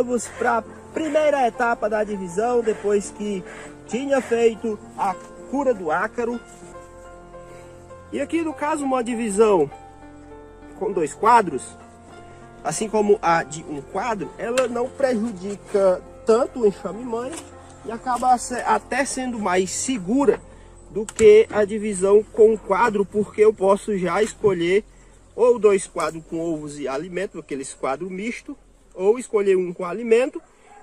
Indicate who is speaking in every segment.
Speaker 1: vamos para a primeira etapa da divisão, depois que tinha feito a cura do ácaro. E aqui no caso uma divisão com 2 quadros, assim como a de um quadro, ela não prejudica tanto o enxame-mãe e acaba até sendo mais segura do que a divisão com quadro, porque eu posso já escolher ou 2 quadros com ovos e alimento, aqueles quadros misto, ou escolher um com alimento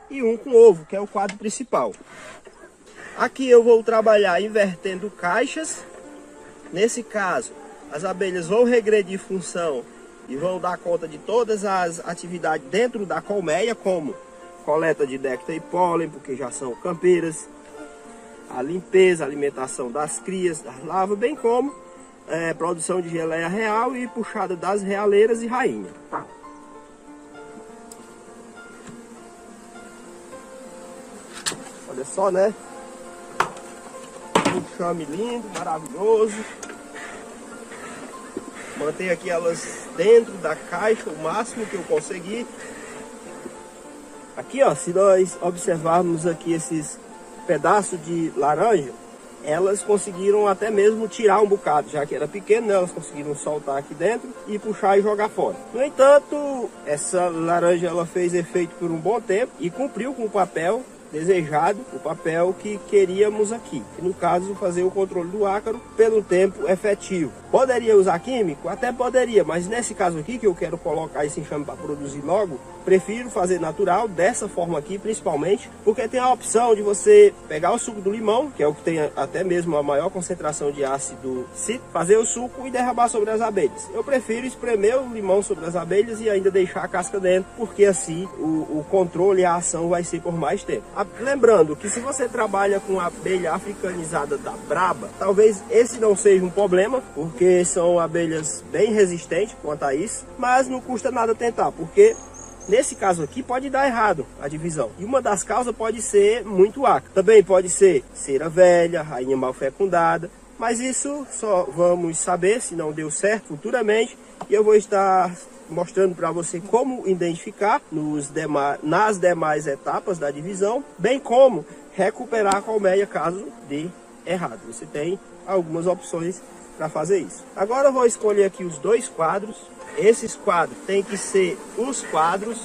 Speaker 1: e um com ovo, que é o quadro principal. Aqui eu vou trabalhar invertendo caixas. Nesse caso, as abelhas vão regredir função e vão dar conta de todas as atividades dentro da colmeia, como coleta de néctar e pólen, porque já são campeiras, a limpeza, a alimentação das crias, das larvas, bem como produção de geleia real e puxada das realeiras e rainha. Olha só, né? Um enxame lindo, maravilhoso. Mantenho aqui elas dentro da caixa o máximo que eu conseguir. Aqui, ó, se nós observarmos aqui esses pedaços de laranja, elas conseguiram até mesmo tirar um bocado, já que era pequeno, né? Elas conseguiram soltar aqui dentro e puxar e jogar fora. No entanto, essa laranja ela fez efeito por um bom tempo e cumpriu com o papel desejado, o papel que queríamos aqui, que no caso fazer o controle do ácaro pelo tempo efetivo. Poderia usar químico? Até poderia, mas nesse caso aqui que eu quero colocar esse enxame para produzir logo, prefiro fazer natural, dessa forma aqui principalmente, porque tem a opção de você pegar o suco do limão, que é o que tem até mesmo a maior concentração de ácido cítrico, fazer o suco e derramar sobre as abelhas. Eu prefiro espremer o limão sobre as abelhas e ainda deixar a casca dentro, porque assim o controle e a ação vai ser por mais tempo. Lembrando que se você trabalha com abelha africanizada da braba, talvez esse não seja um problema, porque são abelhas bem resistentes quanto a isso, mas não custa nada tentar, porque nesse caso aqui pode dar errado a divisão. E uma das causas pode ser muito ácaro. Também pode ser cera velha, rainha mal fecundada, mas isso só vamos saber se não deu certo futuramente, e eu vou estar mostrando para você como identificar nas demais etapas da divisão, bem como recuperar a colmeia caso dê errado. Você tem algumas opções para fazer isso. Agora eu vou escolher aqui os 2 quadros. Esses quadros tem que ser os quadros.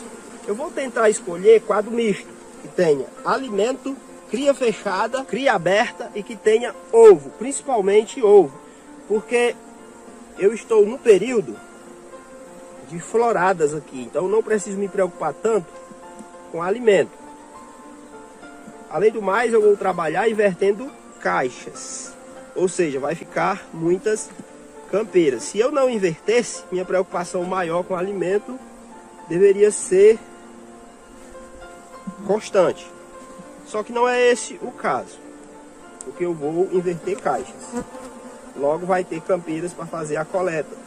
Speaker 1: Eu vou tentar escolher quadro misto, que tenha alimento, cria fechada, cria aberta e que tenha ovo, principalmente ovo, porque eu estou no período de floradas aqui, então não preciso me preocupar tanto com alimento. Além do mais, eu vou trabalhar invertendo caixas, ou seja, vai ficar muitas campeiras. Se eu não invertesse, minha preocupação maior com alimento deveria ser constante. Só que não é esse o caso, porque eu vou inverter caixas. Logo vai ter campeiras para fazer a coleta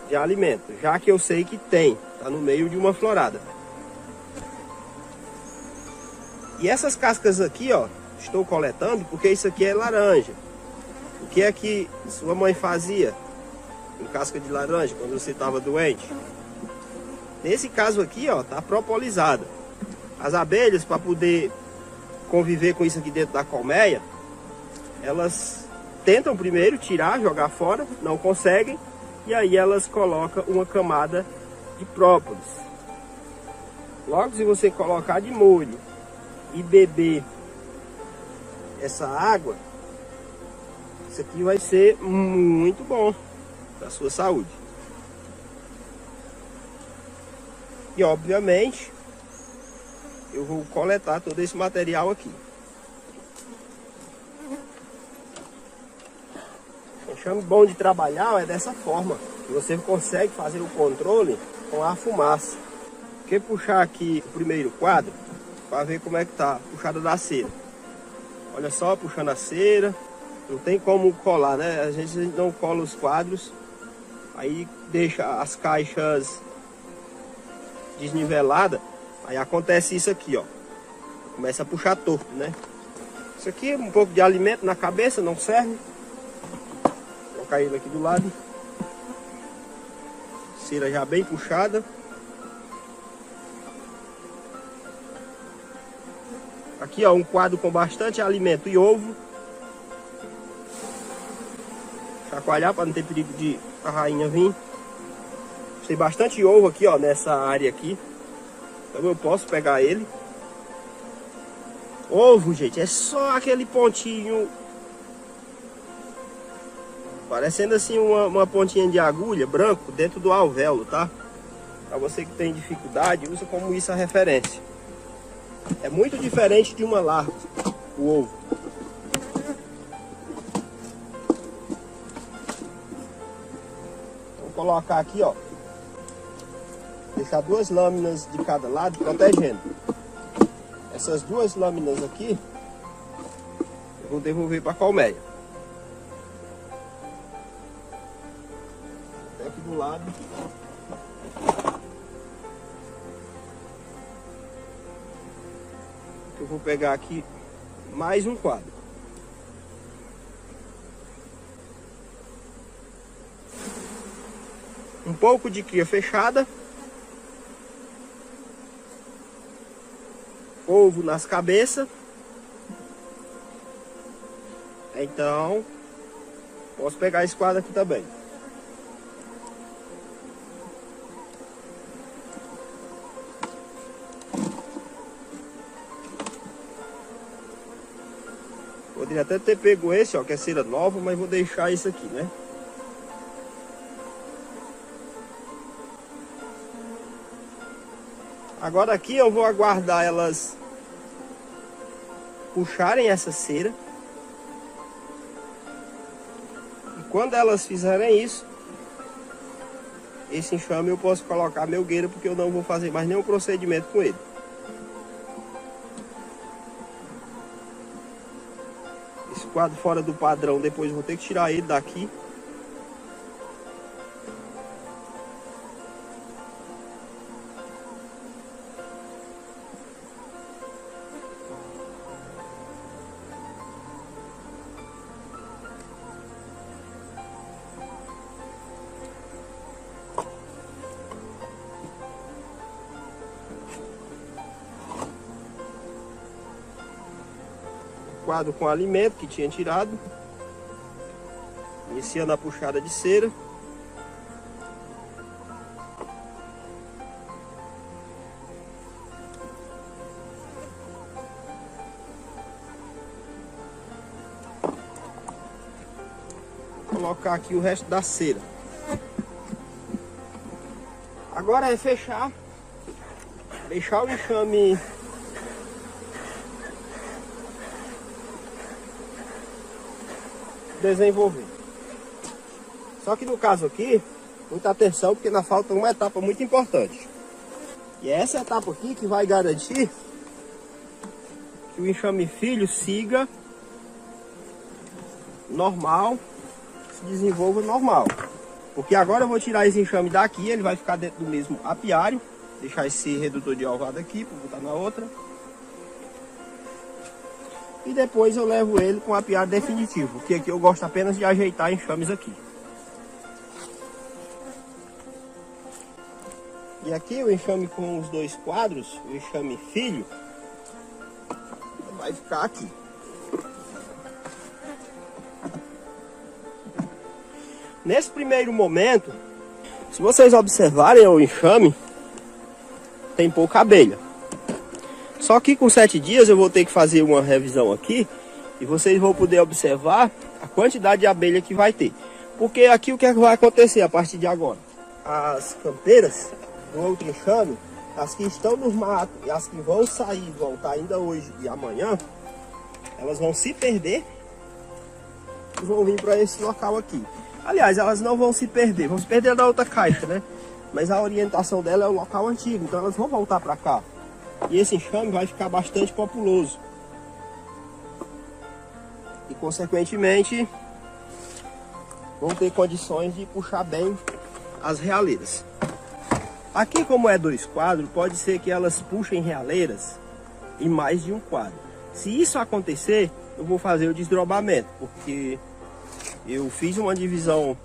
Speaker 1: de alimento, já que eu sei que tem, está no meio de uma florada. E essas cascas aqui, ó, estou coletando porque isso aqui é laranja. O que é que sua mãe fazia com casca de laranja quando você estava doente? Nesse caso aqui, ó, tá propolizada. As abelhas, para poder conviver com isso aqui dentro da colmeia, elas tentam primeiro tirar, jogar fora, não conseguem, e aí elas colocam uma camada de própolis. Logo, se você colocar de molho e beber essa água, isso aqui vai ser muito bom para a sua saúde. E obviamente eu vou coletar todo esse material aqui. O enxame bom de trabalhar é dessa forma. Você consegue fazer o controle com a fumaça. Porque puxar aqui o primeiro quadro para ver como é que tá a puxada da cera. Olha só, puxando a cera. Não tem como colar, né? A gente não cola os quadros. Aí deixa as caixas desniveladas. Aí acontece isso aqui, ó. Começa a puxar torto, né? Isso aqui é um pouco de alimento na cabeça, não serve. Vou colocar ele aqui do lado. Cera já bem puxada. Aqui, ó, um quadro com bastante alimento e ovo. Chacoalhar para não ter perigo de a rainha vir. Tem bastante ovo aqui, ó, nessa área aqui. Então eu posso pegar ele. Ovo, gente, é só aquele pontinho, parecendo assim uma pontinha de agulha branco dentro do alvéolo, tá? Para você que tem dificuldade, usa como isso a referência. É muito diferente de uma larva, o ovo. Vou colocar aqui, ó. Deixar 2 lâminas de cada lado, protegendo. Essas 2 lâminas aqui, eu vou devolver para a colmeia. Até aqui do lado. Eu vou pegar aqui mais um quadro. Um pouco de cria fechada. Ovo nas cabeças. Então, posso pegar esse quadro aqui também. Poderia até ter pego esse, ó, que é cera nova, mas vou deixar isso aqui, né? Agora aqui eu vou aguardar elas puxarem essa cera. E quando elas fizerem isso, esse enxame eu posso colocar melgueira, porque eu não vou fazer mais nenhum procedimento com ele. Esse quadro fora do padrão, depois eu vou ter que tirar ele daqui. Quadro com alimento que tinha tirado, iniciando a puxada de cera. Vou colocar aqui o resto da cera. Agora é fechar, deixar o enxame desenvolver. Só que no caso aqui, muita atenção, porque ainda falta uma etapa muito importante. E é essa etapa aqui que vai garantir que o enxame filho siga normal, se desenvolva normal. Porque agora eu vou tirar esse enxame daqui, ele vai ficar dentro do mesmo apiário. Deixar esse redutor de ovada aqui, para botar na outra. E depois eu levo ele com o apiário definitivo, porque aqui eu gosto apenas de ajeitar enxames aqui. E aqui o enxame com os 2 quadros, o enxame filho, vai ficar aqui. Nesse primeiro momento, se vocês observarem o enxame, tem pouca abelha. Só que com 7 dias eu vou ter que fazer uma revisão aqui e vocês vão poder observar a quantidade de abelha que vai ter. Porque aqui o que é que vai acontecer a partir de agora? As campeiras do outro enxame, as que estão nos matos e as que vão sair, vão estar ainda hoje e amanhã, elas vão se perder e vão vir para esse local aqui. Aliás, elas não vão se perder da outra caixa, né? Mas a orientação dela é o local antigo, então elas vão voltar para cá. E esse enxame vai ficar bastante populoso. E consequentemente vão ter condições de puxar bem as realeiras. Aqui, como é 2 quadros, pode ser que elas puxem realeiras em mais de um quadro. Se isso acontecer, eu vou fazer o desdobramento, porque eu fiz uma divisão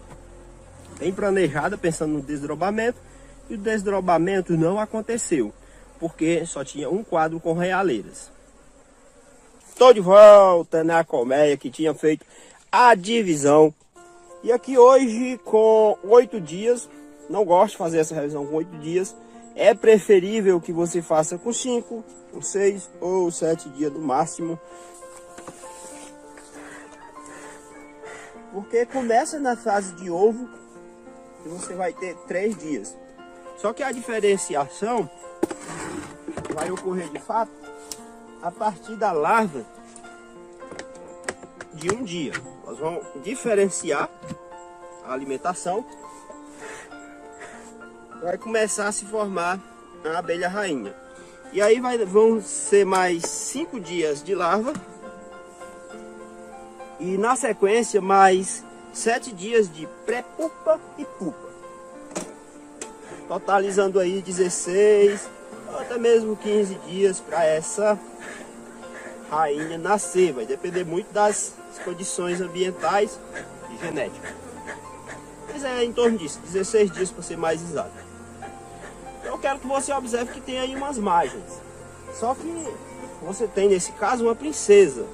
Speaker 1: bem planejada pensando no desdobramento, e o desdobramento não aconteceu, porque só tinha um quadro com realeiras. Estou de volta na colmeia que tinha feito a divisão. E aqui hoje com 8 dias, não gosto de fazer essa revisão com 8 dias. É preferível que você faça com 5, com 6 ou 7 dias no máximo. Porque começa na fase de ovo e você vai ter 3 dias. Só que a diferenciação vai ocorrer de fato a partir da larva de um dia. Nós vamos diferenciar a alimentação. Vai começar a se formar a abelha rainha. E aí vão ser mais 5 dias de larva. E na sequência mais 7 dias de pré-pupa e pupa. Totalizando aí 16 ou até mesmo 15 dias para essa rainha nascer. Vai depender muito das condições ambientais e genéticas. Mas é em torno disso, 16 dias para ser mais exato. Então eu quero que você observe que tem aí umas margens. Só que você tem nesse caso uma princesa.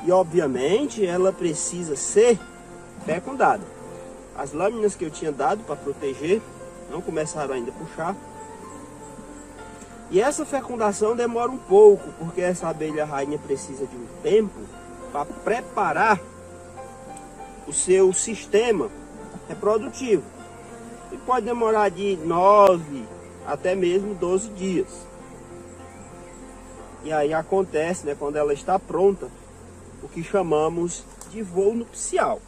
Speaker 1: E obviamente ela precisa ser fecundada. As lâminas que eu tinha dado para proteger não começaram ainda a puxar. E essa fecundação demora um pouco, porque essa abelha rainha precisa de um tempo para preparar o seu sistema reprodutivo. E pode demorar de 9 até mesmo 12 dias. E aí acontece, né, quando ela está pronta, o que chamamos de voo nupcial.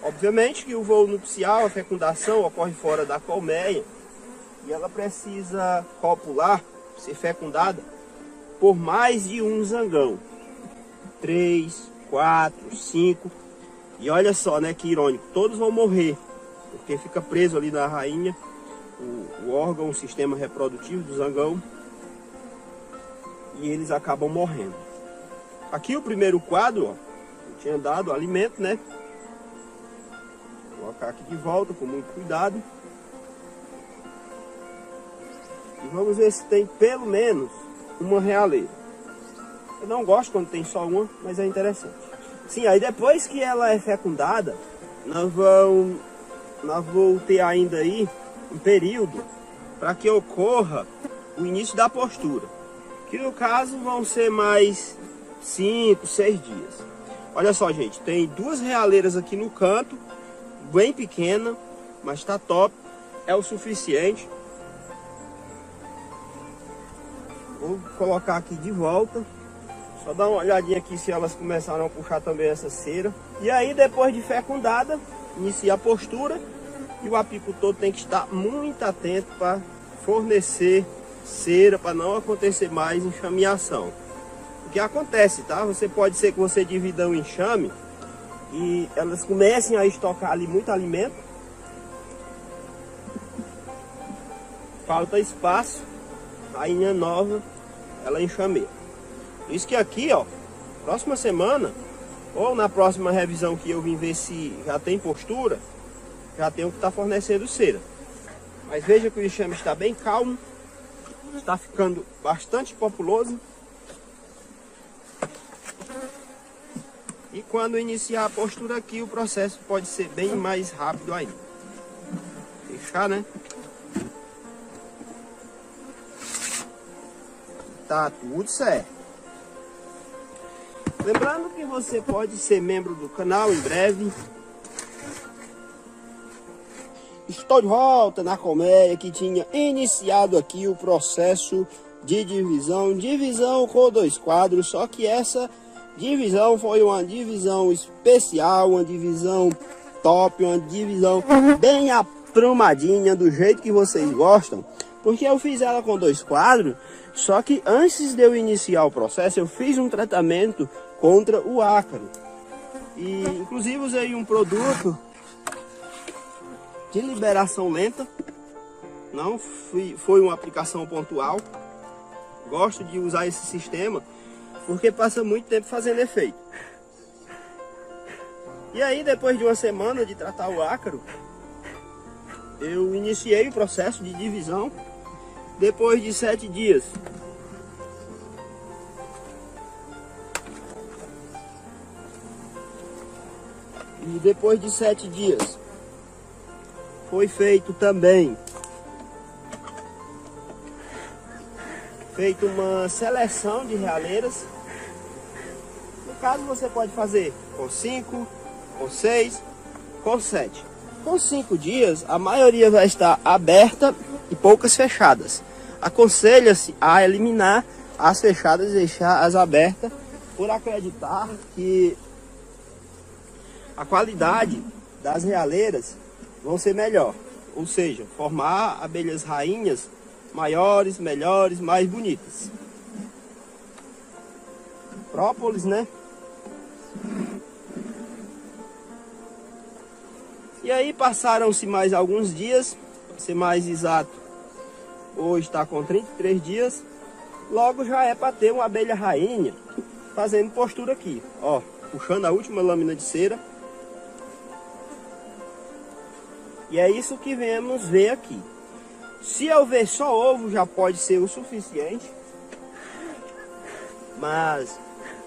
Speaker 1: Obviamente que o voo nupcial, a fecundação, ocorre fora da colmeia e ela precisa copular, ser fecundada, por mais de um zangão. 3, 4, 5. E olha só, né, que irônico, todos vão morrer, porque fica preso ali na rainha o órgão, o sistema reprodutivo do zangão, e eles acabam morrendo. Aqui o primeiro quadro, ó, eu tinha dado alimento, né? Vou colocar aqui de volta com muito cuidado. E vamos ver se tem pelo menos uma realeira. Eu não gosto quando tem só uma, mas é interessante. Sim, aí depois que ela é fecundada, nós vamos ter ainda aí um período para que ocorra o início da postura. Que no caso vão ser mais 5, 6 dias. Olha só, gente, tem 2 realeiras aqui no canto, bem pequena, mas tá top, é o suficiente. Vou colocar aqui de volta, só dar uma olhadinha aqui se elas começaram a puxar também essa cera. E aí depois de fecundada, inicia a postura e o apicultor tem que estar muito atento para fornecer cera, para não acontecer mais enxameação. O que acontece, tá? Pode ser que você divida um enxame e elas comecem a estocar ali muito alimento, falta espaço, a rainha nova, ela enxameia. Por isso que aqui, ó, próxima semana, ou na próxima revisão que eu vim ver se já tem postura, já tenho que estar fornecendo cera. Mas veja que o enxame está bem calmo, está ficando bastante populoso. E quando iniciar a postura aqui, o processo pode ser bem mais rápido ainda. Fechar, né? Tá tudo certo. Lembrando que você pode ser membro do canal em breve. Estou de volta na colmeia que tinha iniciado aqui o processo de divisão com 2 quadros, só que essa divisão foi uma divisão especial, uma divisão top, uma divisão bem aprumadinha, do jeito que vocês gostam, porque eu fiz ela com 2 quadros, só que antes de eu iniciar o processo eu fiz um tratamento contra o ácaro e inclusive usei um produto de liberação lenta, não foi uma aplicação pontual. Gosto de usar esse sistema porque passa muito tempo fazendo efeito. E aí depois de uma semana de tratar o ácaro, eu iniciei o processo de divisão Depois de 7 dias, e depois de 7 dias, foi feito também uma seleção de realeiras. No caso, você pode fazer com 5, com 6, com 7. Com 5 dias, a maioria vai estar aberta e poucas fechadas. Aconselha-se a eliminar as fechadas e deixar as abertas, por acreditar que a qualidade das realeiras vão ser melhor. Ou seja, formar abelhas rainhas maiores, melhores, mais bonitas. Própolis, né? E aí passaram-se mais alguns dias, para ser mais exato, hoje está com 33 dias, logo já é para ter uma abelha rainha fazendo postura aqui, ó, puxando a última lâmina de cera. E é isso que vemos ver aqui. Se eu ver só ovo, já pode ser o suficiente, mas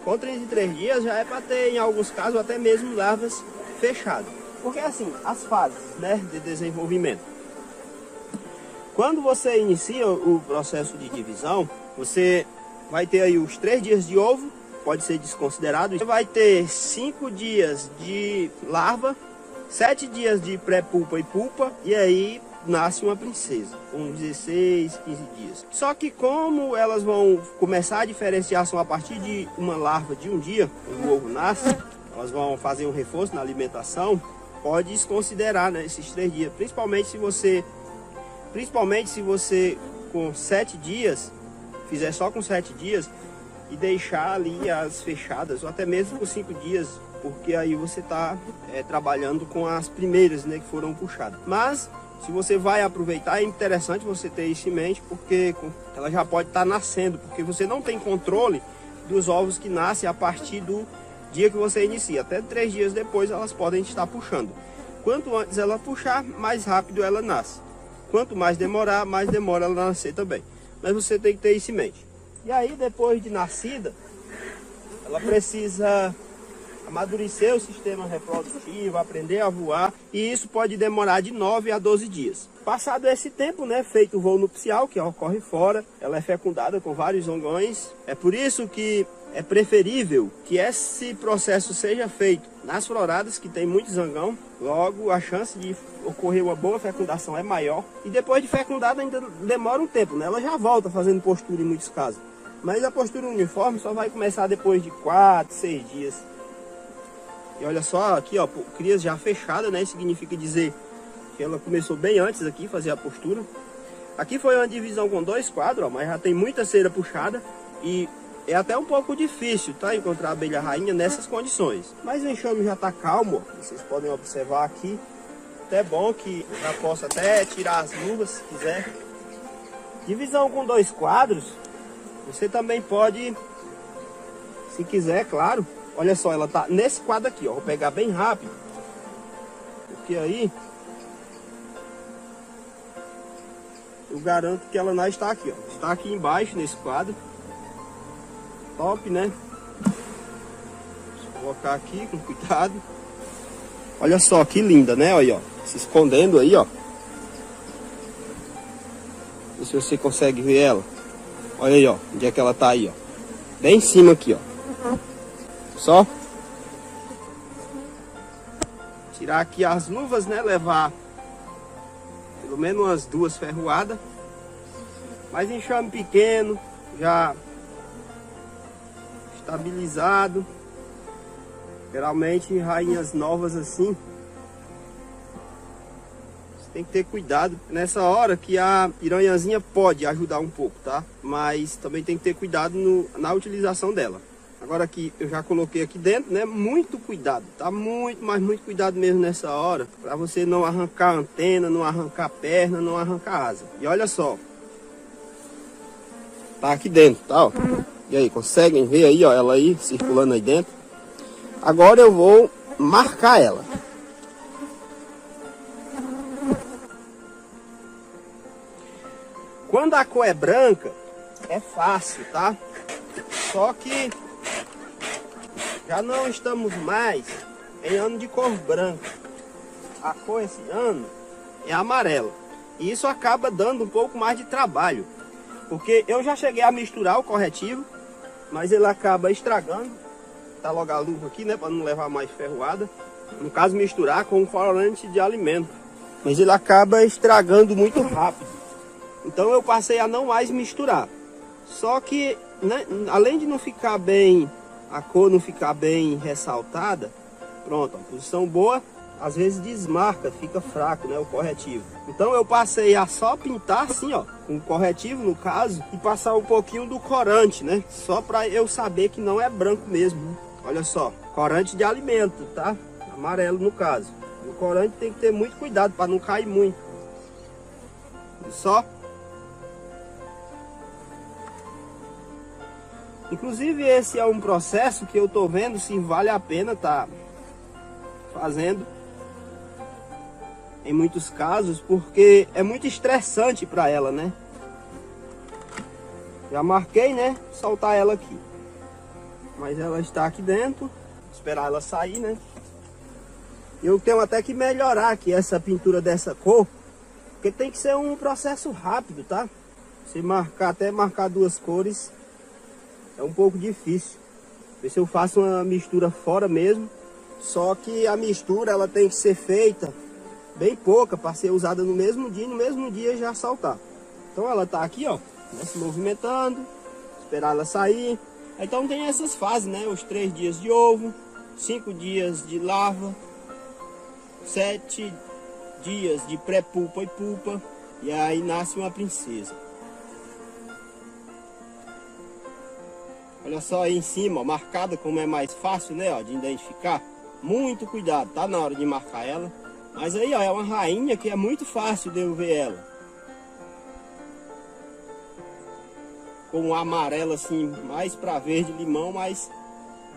Speaker 1: com 33 dias já é para ter, em alguns casos, até mesmo larvas fechadas. Porque assim, as fases, né, de desenvolvimento. Quando você inicia o processo de divisão, você vai ter aí os 3 dias de ovo, pode ser desconsiderado. Você vai ter 5 dias de larva, 7 dias de pré-pulpa e pulpa, e aí nasce uma princesa, com 16, 15 dias. Só que como elas vão começar a diferenciação a partir de uma larva de um dia, quando o ovo nasce, elas vão fazer um reforço na alimentação, pode desconsiderar, né, esses 3 dias, principalmente se você com 7 dias, fizer só com 7 dias e deixar ali as fechadas, ou até mesmo com 5 dias, porque aí você está trabalhando com as primeiras, né, que foram puxadas. Mas se você vai aproveitar, é interessante você ter isso em mente, porque ela já pode estar nascendo, porque você não tem controle dos ovos que nascem a partir do dia que você inicia. Até 3 dias depois elas podem estar puxando. Quanto antes ela puxar, mais rápido ela nasce. Quanto mais demorar, mais demora ela nascer também. Mas você tem que ter isso em mente. E aí, depois de nascida, ela precisa amadurecer o sistema reprodutivo, aprender a voar, e isso pode demorar de 9 a 12 dias. Passado esse tempo, né, feito o voo nupcial, que ocorre fora, ela é fecundada com vários zongões. É por isso que é preferível que esse processo seja feito nas floradas, que tem muito zangão. Logo, a chance de ocorrer uma boa fecundação é maior. E depois de fecundada ainda demora um tempo, né? Ela já volta fazendo postura em muitos casos. Mas a postura uniforme só vai começar depois de 4, 6 dias. E olha só, aqui ó, crias já fechadas, né? Significa dizer que ela começou bem antes aqui, fazer a postura. Aqui foi uma divisão com 2 quadros, ó, mas já tem muita cera puxada. E é até um pouco difícil, tá? Encontrar a abelha rainha nessas condições. Mas o enxame já tá calmo, ó. Vocês podem observar aqui. Até bom que já posso até tirar as luvas se quiser. Divisão com 2 quadros. Você também pode, se quiser, claro. Olha só, ela tá nesse quadro aqui, ó. Vou pegar bem rápido. Porque aí eu garanto que ela não está aqui, ó. Está aqui embaixo nesse quadro. Top, né? Vou colocar aqui com cuidado. Olha só que linda, né? Olha, ó, se escondendo aí, ó. Não sei se você consegue ver ela. Olha aí, ó, onde é que ela tá aí, ó. Bem em cima aqui, ó. Só tirar aqui as luvas, né? Levar pelo menos umas 2 ferroadas. Mas enxame pequeno, já estabilizado. Geralmente rainhas novas assim, você tem que ter cuidado nessa hora, que a piranhazinha pode ajudar um pouco, tá? Mas também tem que ter cuidado na utilização dela. Agora aqui eu já coloquei aqui dentro, né? Muito cuidado, tá? Muito, mas muito cuidado mesmo nessa hora, para você não arrancar a antena, não arrancar a perna, não arrancar a asa. E olha só, tá aqui dentro, tá? Ó. E aí, conseguem ver aí, ó, ela aí circulando aí dentro? Agora eu vou marcar ela. Quando a cor é branca, é fácil, tá? Só que já não estamos mais em ano de cor branca. A cor esse ano é amarela. E isso acaba dando um pouco mais de trabalho. Porque eu já cheguei a misturar o corretivo, mas ele acaba estragando. Tá logo a luva aqui, né? Para não levar mais ferroada. No caso, misturar com um corante de alimento. Mas ele acaba estragando muito rápido. Então eu passei a não mais misturar. Só que, né, além de não ficar bem, a cor não ficar bem ressaltada, pronto, a posição boa, às vezes desmarca, fica fraco, né, o corretivo. Então eu passei a só pintar assim, ó, com o corretivo no caso, e passar um pouquinho do corante, né, só para eu saber que não é branco mesmo, né? Olha só, corante de alimento, tá? Amarelo no caso. O corante tem que ter muito cuidado para não cair muito. Olha só. Inclusive esse é um processo que eu tô vendo se vale a pena tá fazendo em muitos casos, porque é muito estressante para ela, né? Já marquei, né? Soltar ela aqui. Mas ela está aqui dentro. Esperar ela sair, né? Eu tenho até que melhorar aqui essa pintura dessa cor, porque tem que ser um processo rápido, tá? Se marcar, até marcar duas cores, é um pouco difícil. Ver se eu faço uma mistura fora mesmo. Só que a mistura ela tem que ser feita bem pouca para ser usada no mesmo dia e no mesmo dia já saltar. Então ela tá aqui, ó, né, se movimentando, esperar ela sair. Então tem essas fases, né? Os 3 dias de ovo, 5 dias de larva, 7 dias de pré-pulpa e pulpa, e aí nasce uma princesa. Olha só aí em cima, ó, marcada como é mais fácil, né, ó, de identificar. Muito cuidado, tá na hora de marcar ela. Mas aí, ó, é uma rainha que é muito fácil de eu ver ela. Com um amarelo assim, mais para verde limão, mas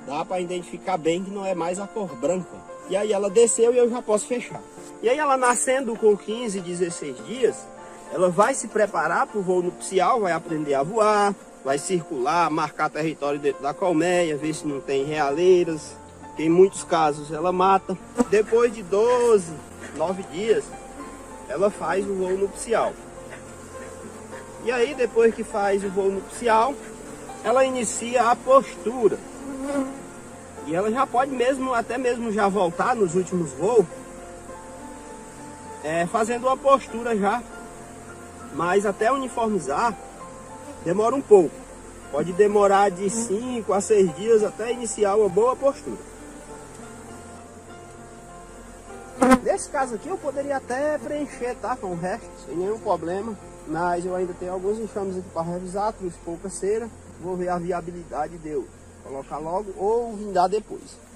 Speaker 1: dá para identificar bem que não é mais a cor branca. E aí ela desceu e eu já posso fechar. E aí ela nascendo com 15, 16 dias, ela vai se preparar para o voo nupcial, vai aprender a voar, vai circular, marcar território dentro da colmeia, ver se não tem realeiras. Em muitos casos ela mata. Depois de 12, 9 dias, ela faz o voo nupcial. E aí depois que faz o voo nupcial, ela inicia a postura. E ela já pode mesmo, até mesmo já voltar nos últimos voos, fazendo uma postura já. Mas até uniformizar, demora um pouco. Pode demorar de 5 a 6 dias até iniciar uma boa postura. Nesse caso aqui eu poderia até preencher, tá, com o resto, sem nenhum problema. Mas eu ainda tenho alguns enxames aqui para revisar, trouxe pouca cera. Vou ver a viabilidade de eu colocar logo ou vindar depois.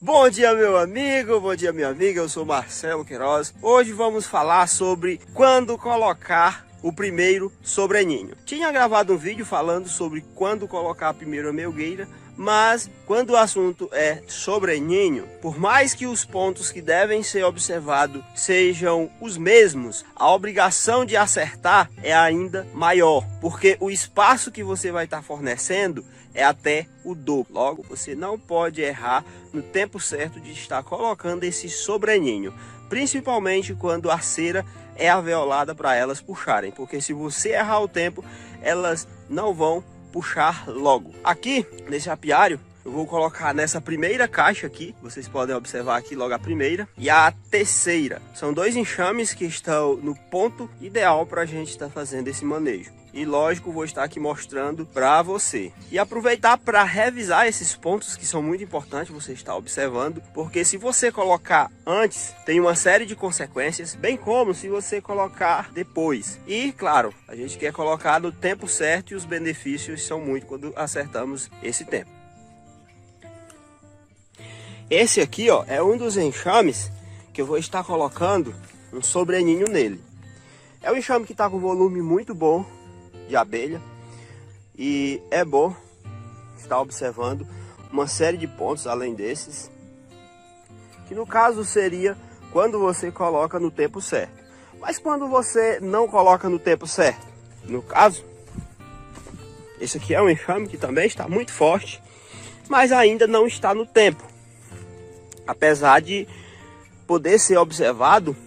Speaker 1: Bom dia, meu amigo, bom dia, minha amiga, eu sou Marcelo Queiroz. Hoje vamos falar sobre quando colocar o primeiro sobreninho. Tinha gravado um vídeo falando sobre quando colocar a primeira melgueira, mas quando o assunto é sobreninho, por mais que os pontos que devem ser observados sejam os mesmos, a obrigação de acertar é ainda maior, porque o espaço que você vai estar fornecendo é até o dobro. Logo, você não pode errar no tempo certo de estar colocando esse sobreninho, principalmente quando a cera é alveolada para elas puxarem, porque se você errar o tempo, elas não vão puxar logo. Aqui nesse apiário eu vou colocar nessa primeira caixa aqui. Vocês podem observar aqui logo a primeira e a terceira. São dois enxames que estão no ponto ideal para a gente estar fazendo esse manejo. E lógico, vou estar aqui mostrando para você. E aproveitar para revisar esses pontos que são muito importantes você estar observando. Porque se você colocar antes, tem uma série de consequências, bem como se você colocar depois. E claro, a gente quer colocar no tempo certo e os benefícios são muito quando acertamos esse tempo. Esse aqui, ó, é um dos enxames que eu vou estar colocando um sobreninho nele. É um enxame que está com volume muito bom de abelha e é bom estar observando uma série de pontos além desses, que no caso seria quando você coloca no tempo certo. Mas quando você não coloca no tempo certo, no caso, esse aqui é um enxame que também está muito forte, mas ainda não está no tempo, apesar de poder ser observado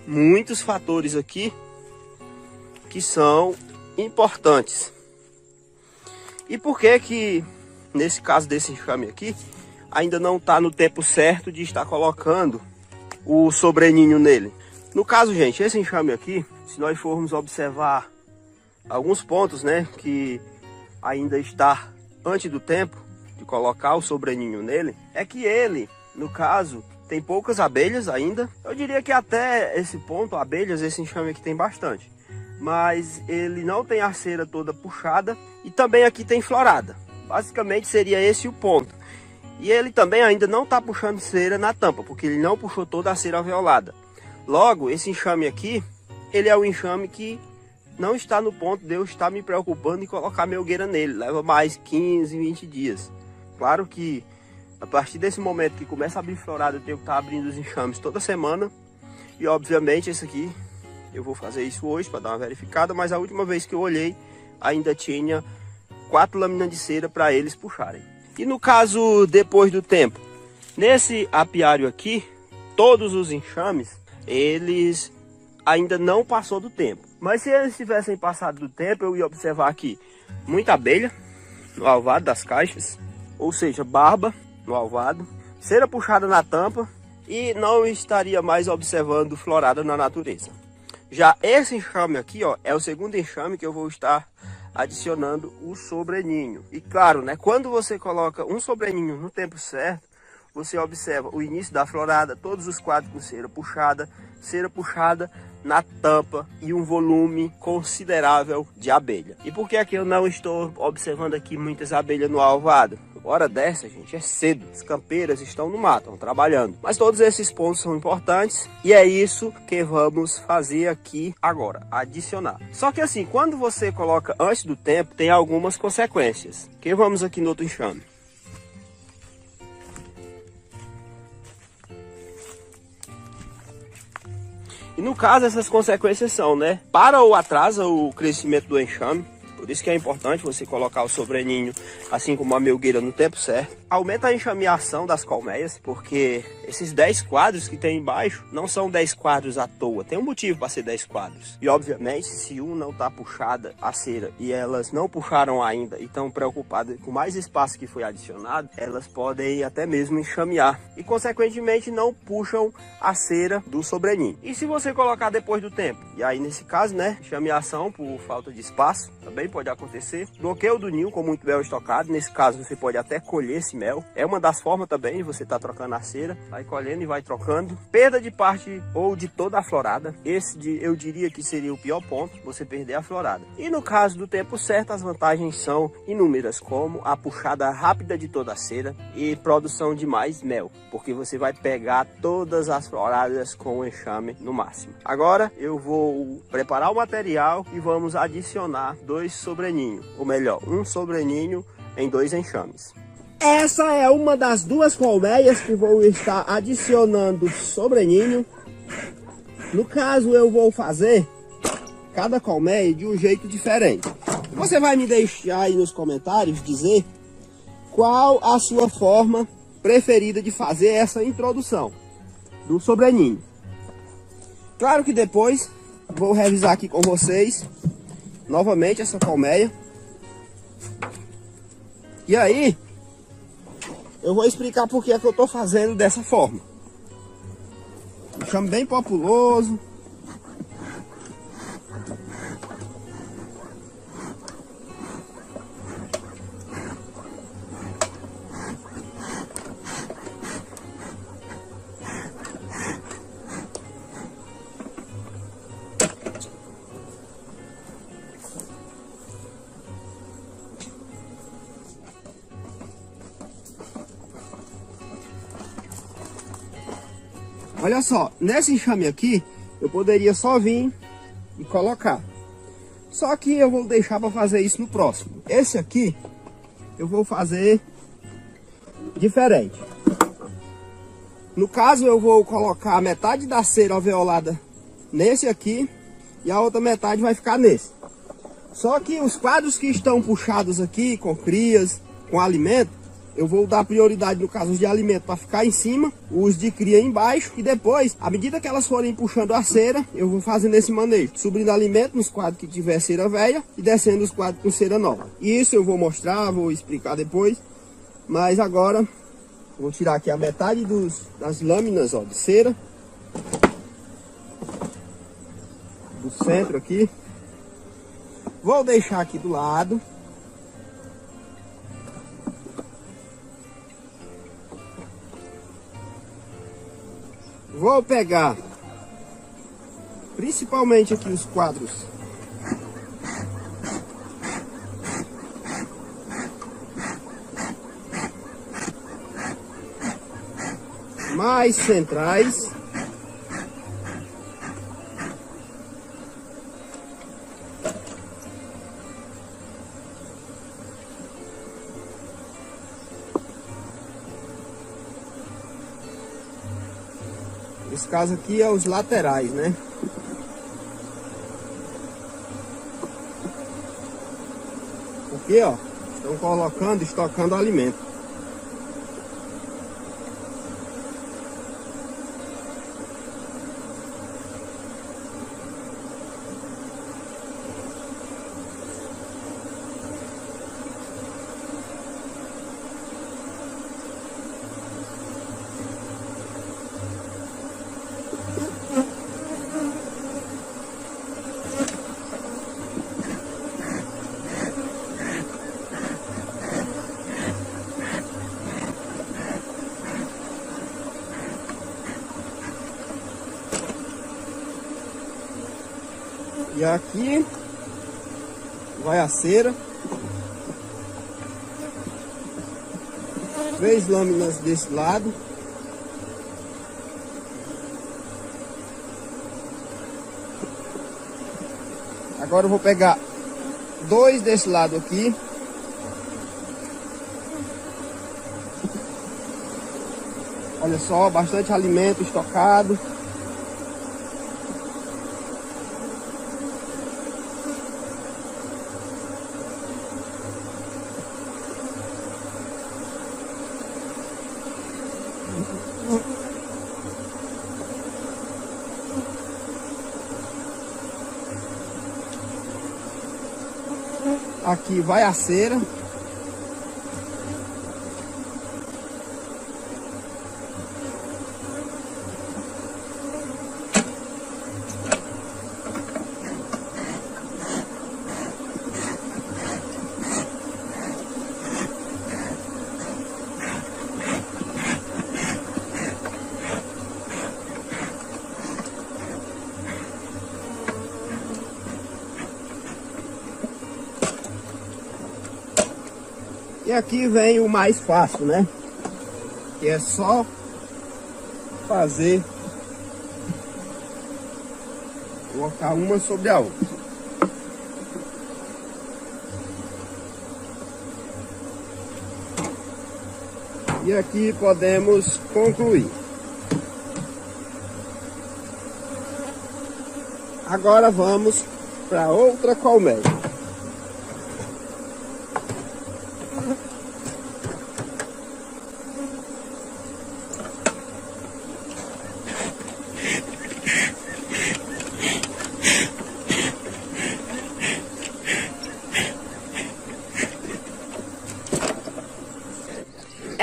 Speaker 1: muitos fatores aqui que são importantes. E por que nesse caso desse enxame aqui ainda não está no tempo certo de estar colocando o sobreninho nele? No caso, gente, esse enxame aqui, se nós formos observar alguns pontos, né, que ainda está antes do tempo de colocar o sobreninho nele, é que ele, no caso, tem poucas abelhas ainda. Eu diria que até esse ponto, abelhas, esse enxame aqui tem bastante. Mas ele não tem a cera toda puxada e também aqui tem florada. Basicamente seria esse o ponto. E ele também ainda não está puxando cera na tampa, porque ele não puxou toda a cera alveolada. Logo, esse enxame aqui, ele é um enxame que não está no ponto de eu estar me preocupando em colocar melgueira nele. Leva mais 15, 20 dias. Claro que a partir desse momento que começa a abrir florada, eu tenho que estar abrindo os enxames toda semana. E obviamente esse aqui, eu vou fazer isso hoje para dar uma verificada, mas a última vez que eu olhei, ainda tinha 4 lâminas de cera para eles puxarem. E no caso, depois do tempo, nesse apiário aqui, todos os enxames, eles ainda não passou do tempo. Mas se eles tivessem passado do tempo, eu ia observar aqui muita abelha no alvado das caixas, ou seja, barba no alvado, cera puxada na tampa e não estaria mais observando florada na natureza. Já esse enxame aqui, ó, é o segundo enxame que eu vou estar adicionando o sobreninho. E claro, né, quando você coloca um sobreninho no tempo certo, você observa o início da florada, todos os quadros com cera puxada na tampa e um volume considerável de abelha. E por que aqui eu não estou observando aqui muitas abelhas no alvado? Hora dessa, gente, é cedo. As campeiras estão no mato, estão trabalhando. Mas todos esses pontos são importantes e é isso que vamos fazer aqui agora, adicionar. Só que assim, quando você coloca antes do tempo, tem algumas consequências. Que vamos aqui no outro enxame. E no caso, essas consequências são, né, para ou atrasa o crescimento do enxame. Por isso que é importante você colocar o sobreninho, assim como a melgueira, no tempo certo. Aumenta a enxameação das colmeias, porque esses 10 quadros que tem embaixo não são 10 quadros à toa. Tem um motivo para ser 10 quadros. E obviamente, se um não está puxada a cera e elas não puxaram ainda e estão preocupadas com mais espaço que foi adicionado, elas podem até mesmo enxamear. E consequentemente não puxam a cera do sobreninho. E se você colocar depois do tempo? E aí nesse caso, né, enxameação por falta de espaço também pode acontecer. Bloqueio do ninho com muito mel estocado. Nesse caso você pode até colher esse mel. É uma das formas também de você estar trocando a cera. Vai colhendo e vai trocando. Perda de parte ou de toda a florada. Eu diria que seria o pior ponto, você perder a florada. E no caso do tempo certo, as vantagens são inúmeras, como a puxada rápida de toda a cera e produção de mais mel, porque você vai pegar todas as floradas com o enxame no máximo. Agora eu vou preparar o material e vamos adicionar 2 sobreninhos, ou melhor, um sobreninho em 2 enxames. Essa é uma das 2 colmeias que vou estar adicionando sobreninho. No caso, eu vou fazer cada colmeia de um jeito diferente. Você vai me deixar aí nos comentários dizer qual a sua forma preferida de fazer essa introdução do sobreninho. Claro que depois vou revisar aqui com vocês novamente essa colmeia. E aí, Eu vou explicar por que é que eu estou fazendo dessa forma. Um enxame bem populoso. Olha só, nesse enxame aqui, eu poderia só vir e colocar. Só que eu vou deixar para fazer isso no próximo. Esse aqui, eu vou fazer diferente. No caso, eu vou colocar metade da cera alveolada nesse aqui e a outra metade vai ficar nesse. Só que os quadros que estão puxados aqui, com crias, com alimento, eu vou dar prioridade no caso de alimento para ficar em cima, os de cria embaixo, e depois, à medida que elas forem puxando a cera, eu vou fazendo esse manejo, subindo alimento nos quadros que tiver cera velha e descendo os quadros com cera nova. Isso eu vou mostrar, vou explicar depois, mas agora vou tirar aqui a metade das lâminas, ó, de cera do centro aqui. Vou deixar aqui do lado. Vou pegar principalmente aqui os quadros mais centrais. Esse caso aqui é os laterais, né? Porque, ó, estão colocando, estocando alimento. E aqui vai a cera. 3 lâminas desse lado. Agora eu vou pegar 2 desse lado aqui. Olha só, bastante alimento estocado. Aqui vai a cera. E aqui vem o mais fácil, né? Que é só fazer, colocar uma sobre a outra. E aqui podemos concluir. Agora vamos para outra colmeia.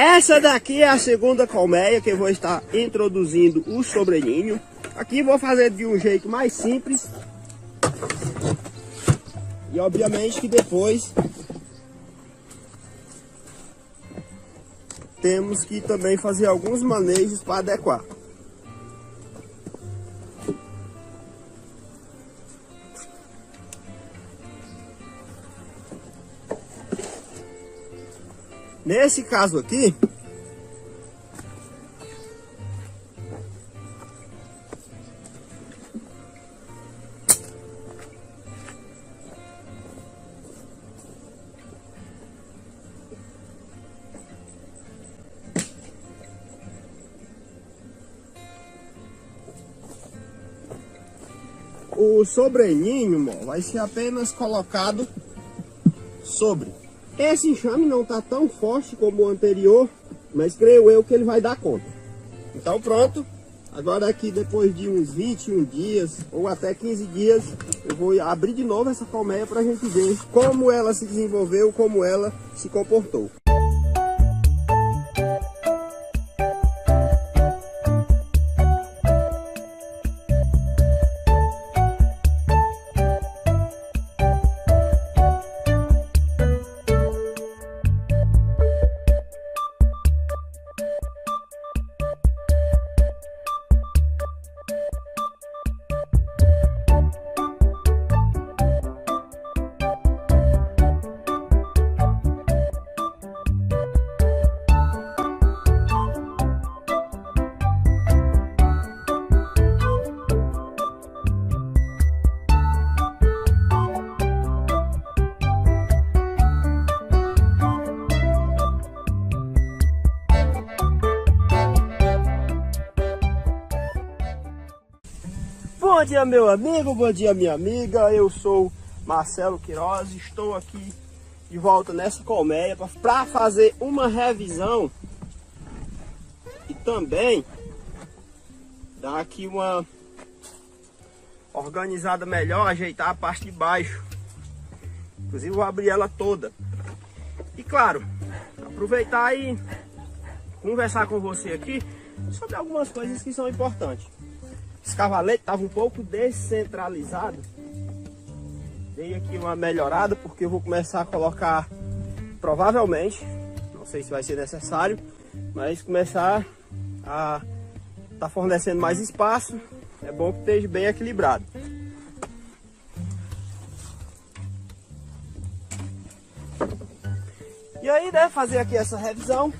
Speaker 1: Essa daqui é a segunda colmeia que eu vou estar introduzindo o sobreninho. Aqui vou fazer de um jeito mais simples. E obviamente que depois temos que também fazer alguns manejos para adequar. Nesse caso aqui, o sobreninho vai ser apenas colocado sobre. Esse enxame não está tão forte como o anterior, mas creio eu que ele vai dar conta. Então pronto, agora aqui depois de uns 21 dias ou até 15 dias, eu vou abrir de novo essa colmeia para a gente ver como ela se desenvolveu, como ela se comportou. Bom dia, meu amigo, bom dia, minha amiga. Eu sou Marcelo Queiroz, estou aqui de volta nessa colmeia para fazer uma revisão e também dar aqui uma organizada melhor, ajeitar a parte de baixo. Inclusive vou abrir ela toda. E claro, aproveitar e conversar com você aqui sobre algumas coisas que são importantes. Esse cavalete estava um pouco descentralizado. Dei aqui uma melhorada porque eu vou começar a colocar, provavelmente, não sei se vai ser necessário, mas começar a estar fornecendo mais espaço. É bom que esteja bem equilibrado. E aí, né, fazer aqui essa revisão.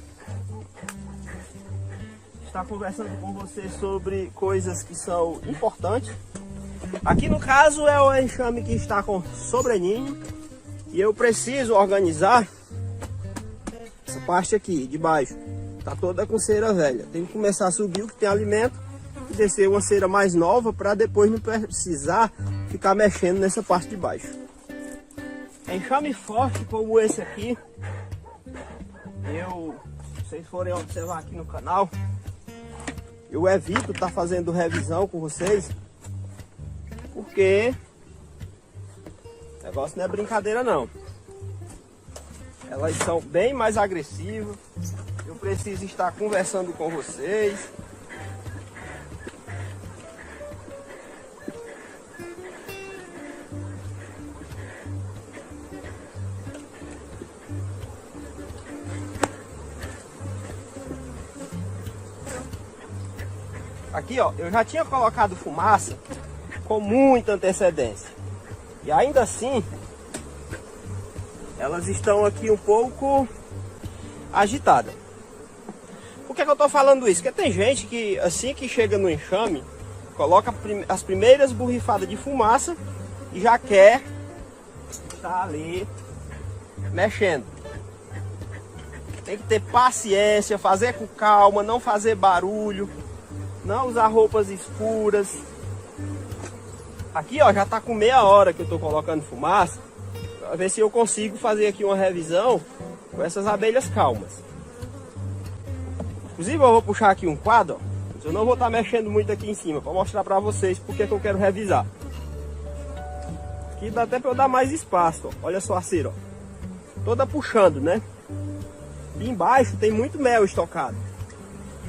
Speaker 1: Estar conversando com você sobre coisas que são importantes. Aqui no caso é o enxame que está com sobreninho e eu preciso organizar essa parte aqui de baixo. Está toda com cera velha. Tem que começar a subir o que tem alimento e descer uma cera mais nova para depois não precisar ficar mexendo nessa parte de baixo. Enxame forte como esse aqui, se vocês forem observar aqui no canal, eu evito estar fazendo revisão com vocês, porque o negócio não é brincadeira não. Elas são bem mais agressivas, eu preciso estar conversando com vocês. Aqui, ó, eu já tinha colocado fumaça com muita antecedência. E ainda assim, elas estão aqui um pouco agitadas. Por que eu tô falando isso? Porque tem gente que, assim que chega no enxame, coloca as primeiras borrifadas de fumaça e já quer estar ali mexendo. Tem que ter paciência, fazer com calma, não fazer barulho. Não usar roupas escuras. Aqui, ó, já tá com meia hora que eu tô colocando fumaça. Pra ver se eu consigo fazer aqui uma revisão com essas abelhas calmas. Inclusive eu vou puxar aqui um quadro, ó. Eu não vou estar mexendo muito aqui em cima, para mostrar para vocês porque que eu quero revisar. Aqui dá até para eu dar mais espaço, ó. Olha só a cera, ó. Toda puxando, né? E embaixo tem muito mel estocado.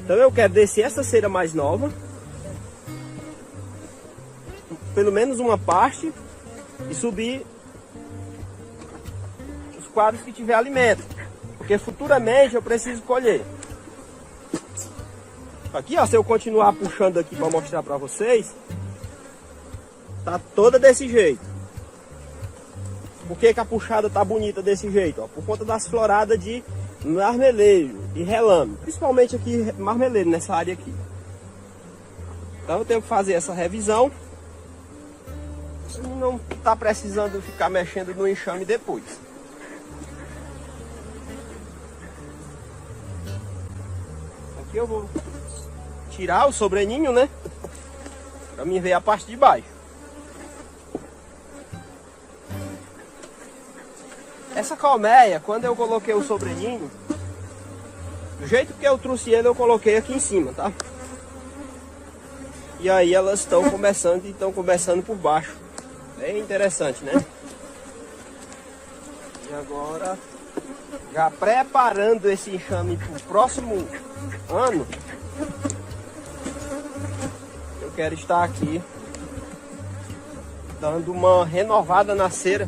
Speaker 1: Então eu quero descer essa cera mais nova, pelo menos uma parte, e subir os quadros que tiver alimento, porque futuramente eu preciso colher. Aqui, ó, se eu continuar puxando aqui para mostrar para vocês, tá toda desse jeito. Por que a puxada tá bonita desse jeito? Ó? Por conta das floradas de marmeleiro e relame, principalmente aqui marmeleiro nessa área aqui. Então eu tenho que fazer essa revisão e não tá precisando ficar mexendo no enxame depois. Aqui eu vou tirar o sobreninho, né, para mim ver a parte de baixo. Essa colmeia, quando eu coloquei o sobreninho, do jeito que eu trouxe ele, eu coloquei aqui em cima, tá? E aí elas estão começando por baixo. Bem interessante, né? E agora, já preparando esse enxame para o próximo ano, eu quero estar aqui dando uma renovada na cera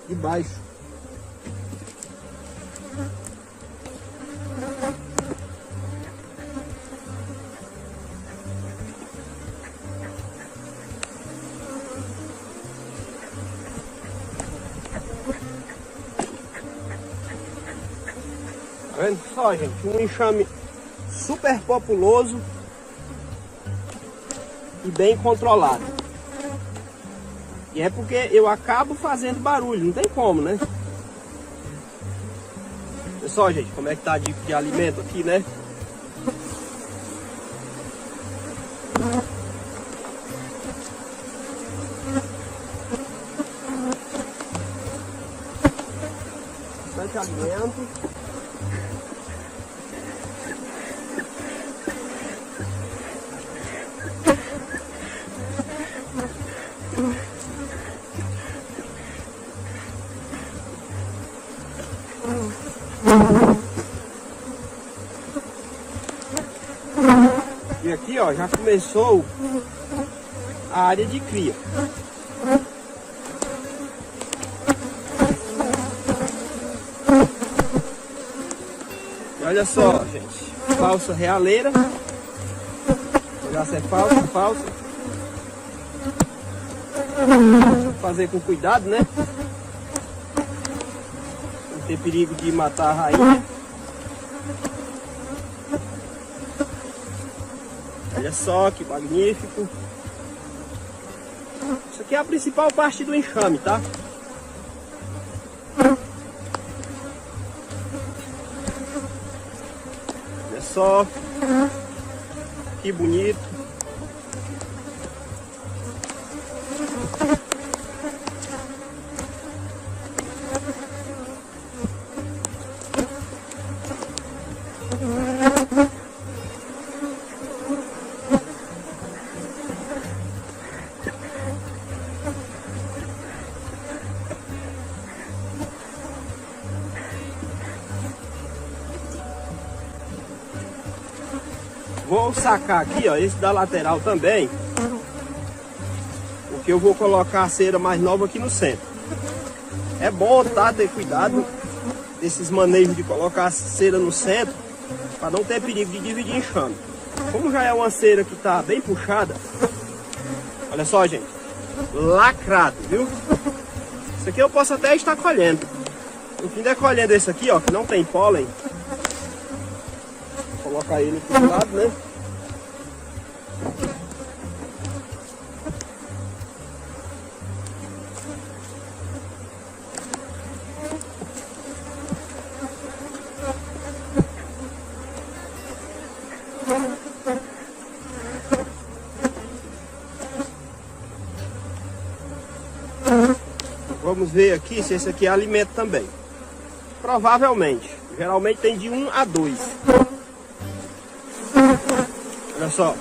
Speaker 1: de baixo. Tá vendo só, gente? Um enxame super populoso e bem controlado. E é porque eu acabo fazendo barulho, não tem como, né? Olha só, gente, como é que tá de alimento aqui, né? Bastante alimento. E aqui, ó, já começou a área de cria. E olha só, gente, falsa realeira. Já se é falsa, falsa. Fazer com cuidado, né? Não ter perigo de matar a rainha. Olha só que magnífico. Isso aqui é a principal parte do enxame, tá? Olha só que bonito. Vou sacar aqui, ó, esse da lateral também, porque eu vou colocar a cera mais nova aqui no centro. É bom, tá, ter cuidado desses manejos de colocar a cera no centro, para não ter perigo de dividir enxame. Como já é uma cera que tá bem puxada, olha só, gente, lacrado, viu? Isso aqui eu posso até estar colhendo. No fim de colhendo esse aqui, ó, que não tem pólen, vou colocar ele aqui do lado, né? Vamos ver aqui se esse aqui é alimento também. Provavelmente. Geralmente tem de 1 a 2. Olha só.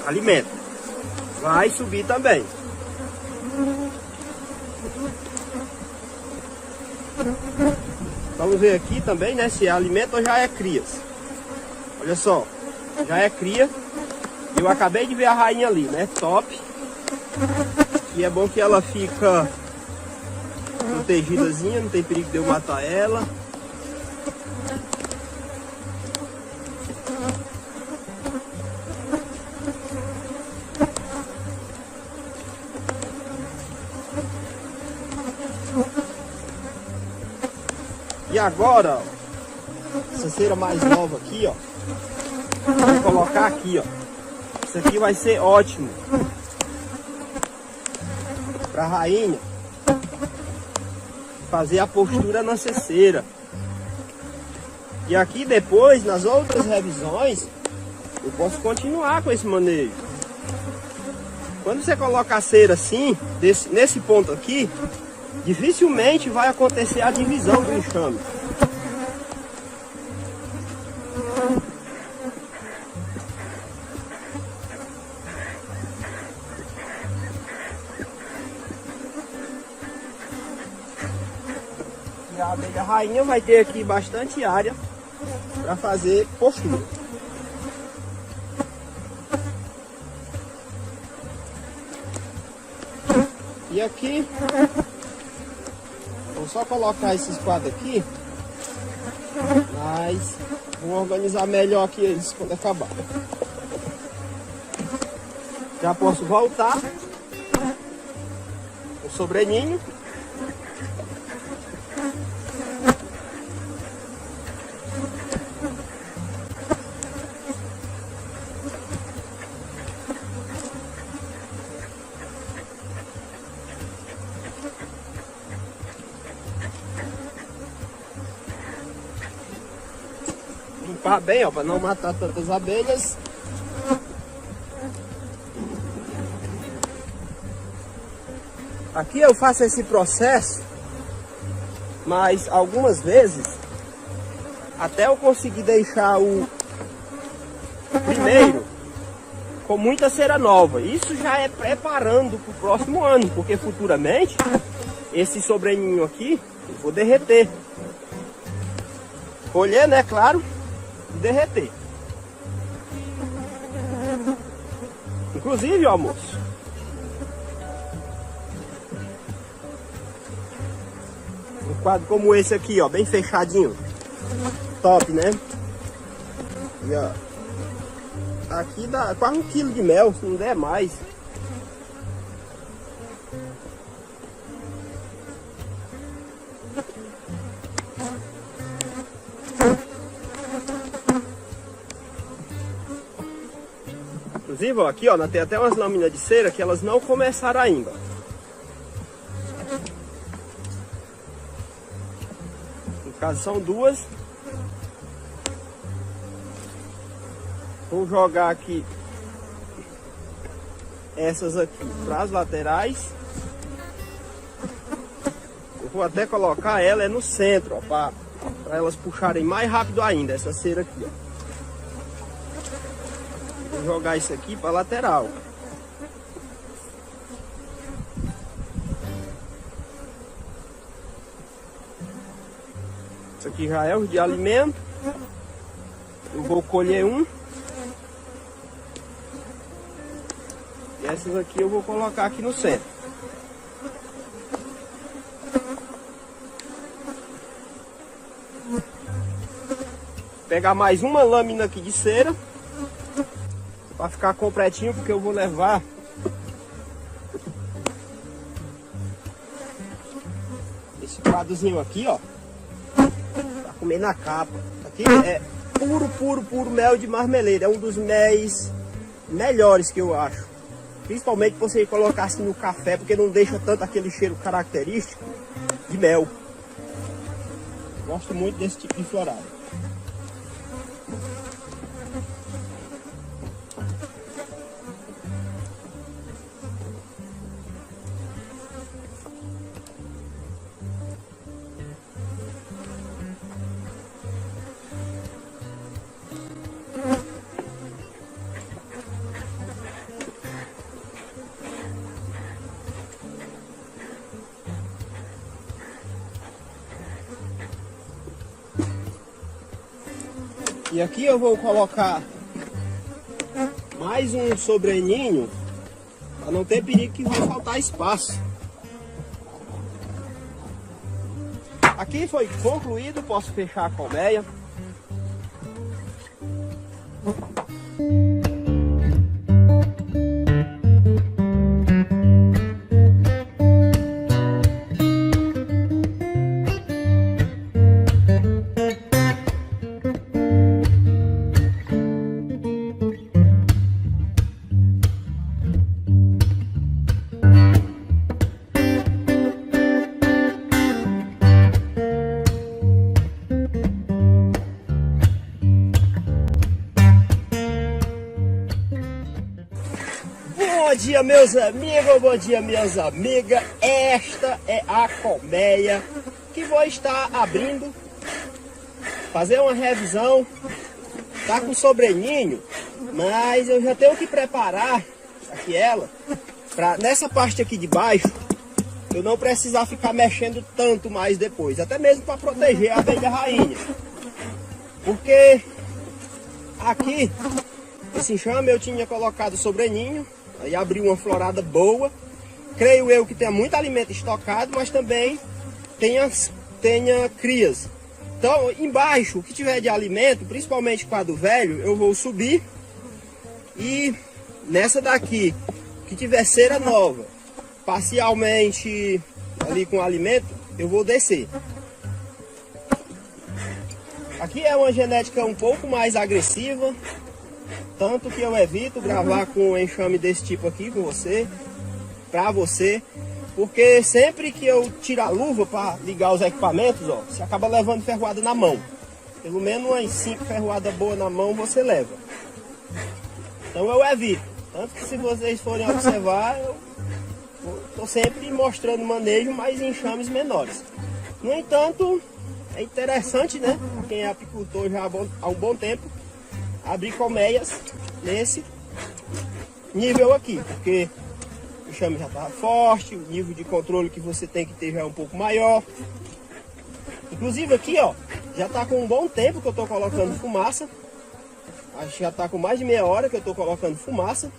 Speaker 1: Alimento. Vai subir também. Vamos ver aqui também, né, se é alimento ou já é crias. Olha só, já é cria. Eu acabei de ver a rainha ali, né, top. E é bom que ela fica protegidazinha, não tem perigo de eu matar ela. E agora, ó, essa cera mais nova aqui, ó, vou colocar aqui, ó. Isso aqui vai ser ótimo pra rainha fazer a postura na ceceira. E aqui depois, nas outras revisões, eu posso continuar com esse manejo. Quando você coloca a cera assim, nesse ponto aqui, dificilmente vai acontecer a divisão do enxame. E a abelha rainha vai ter aqui bastante área para fazer postura. E aqui, vou só colocar esses quadros aqui, mas vou organizar melhor aqui eles quando acabar. Já posso voltar o sobreninho. Limpar bem, ó, para não matar tantas abelhas. Aqui eu faço esse processo, mas algumas vezes até eu conseguir deixar o primeiro com muita cera nova. Isso já é preparando para o próximo ano, porque futuramente esse sobreninho aqui eu vou derreter. Colher, né, claro, e derreter. Inclusive, ó, moço, um quadro como esse aqui, ó, bem fechadinho, top, né? E ó, aqui dá quase 1 quilo de mel, se não der mais. Inclusive, ó, aqui, ó, tem até umas lâminas de cera que elas não começaram ainda. No caso são duas. Vou jogar aqui essas aqui para as laterais. Eu vou até colocar ela no centro, ó, para elas puxarem mais rápido ainda essa cera aqui, ó. Vou jogar isso aqui para lateral. Isso aqui já é o de alimento. Eu vou colher um. E essas aqui eu vou colocar aqui no centro. Pegar mais uma lâmina aqui de cera para ficar completinho, porque eu vou levar esse quadrozinho aqui, ó, para comer na capa. Aqui é puro mel de marmeleiro. É um dos méis melhores que eu acho. Principalmente você colocar assim no café, porque não deixa tanto aquele cheiro característico de mel. Gosto muito desse tipo de florada. E aqui eu vou colocar mais um sobreninho, para não ter perigo que vai faltar espaço. Aqui foi concluído, posso fechar a colmeia. Bom dia, meus amigos, bom dia, minhas amigas. Esta é a colmeia que vou estar abrindo, fazer uma revisão. Tá com sobreninho, mas eu já tenho que preparar aqui ela para nessa parte aqui de baixo eu não precisar ficar mexendo tanto mais depois, até mesmo para proteger a abelha rainha, porque aqui esse enxame eu tinha colocado sobreninho. Aí abriu uma florada boa. Creio eu que tenha muito alimento estocado, mas também tenha crias. Então, embaixo, o que tiver de alimento, principalmente com a do velho, eu vou subir. E nessa daqui, que tiver cera nova, parcialmente ali com alimento, eu vou descer. Aqui é uma genética um pouco mais agressiva. Tanto que eu evito gravar com um enxame desse tipo aqui com você, pra você, porque sempre que eu tiro a luva para ligar os equipamentos, ó, você acaba levando ferroada na mão. Pelo menos umas 5 ferroadas boas na mão você leva. Então eu evito. Tanto que se vocês forem observar, eu tô sempre mostrando manejo, mas em enxames menores. No entanto, é interessante, né? Quem é apicultor já há um bom tempo, abrir colmeias nesse nível aqui, porque o enxame já está forte, o nível de controle que você tem que ter já é um pouco maior. Inclusive aqui, ó, já está com um bom tempo que eu estou colocando fumaça. Acho que já está com mais de meia hora que eu estou colocando fumaça.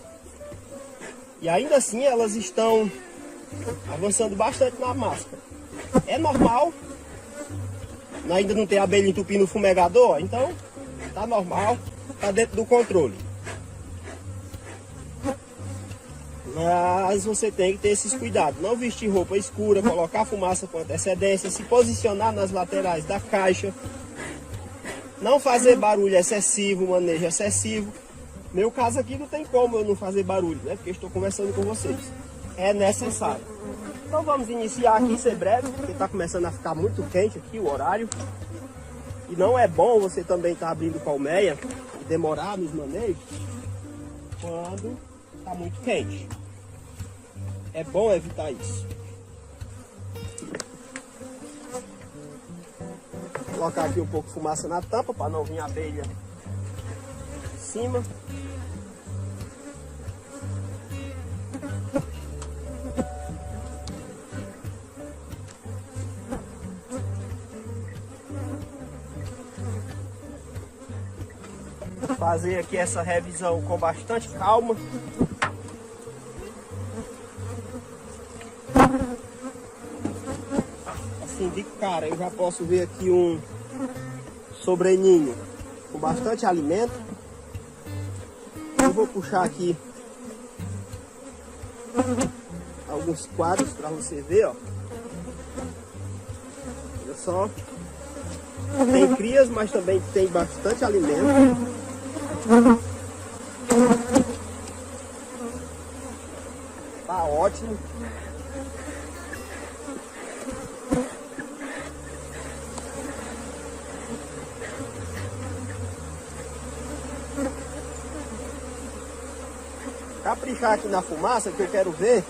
Speaker 1: E ainda assim elas estão avançando bastante na máscara. É normal, ainda não tem abelha entupindo o fumegador, então tá normal. Está dentro do controle. Mas você tem que ter esses cuidados. Não vestir roupa escura, colocar fumaça com antecedência, se posicionar nas laterais da caixa. Não fazer barulho excessivo, manejo excessivo. Meu caso aqui não tem como eu não fazer barulho, né? Porque eu estou conversando com vocês. É necessário. Então vamos iniciar aqui, ser breve, porque está começando a ficar muito quente aqui o horário. E não é bom você também estar abrindo colmeia demorar nos manejos quando está muito quente. É bom evitar isso. Vou colocar aqui um pouco de fumaça na tampa para não vir a abelha em cima. Fazer aqui essa revisão com bastante calma. Assim de cara eu já posso ver aqui um sobreninho com bastante alimento. Eu vou puxar aqui alguns quadros para você ver, ó. Olha só. Tem crias, mas também tem bastante alimento. Tá ótimo. Caprichar aqui na fumaça, que eu quero ver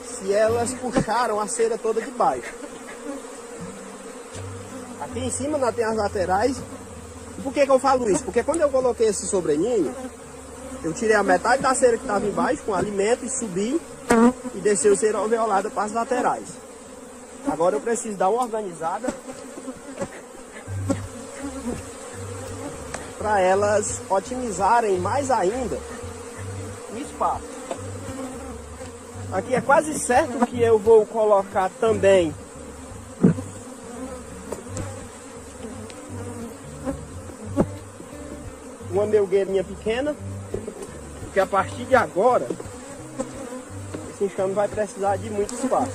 Speaker 1: se elas puxaram a cera toda de baixo. Aqui em cima ainda tem as laterais. E por que eu falo isso? Porque quando eu coloquei esse sobreninho, eu tirei a metade da cera que estava embaixo com alimento e subi e desceu cera alveolada para as laterais. Agora eu preciso dar uma organizada para elas otimizarem mais ainda o espaço. Aqui é quase certo que eu vou colocar também uma melgueirinha pequena, porque a partir de agora esse enxame vai precisar de muito espaço.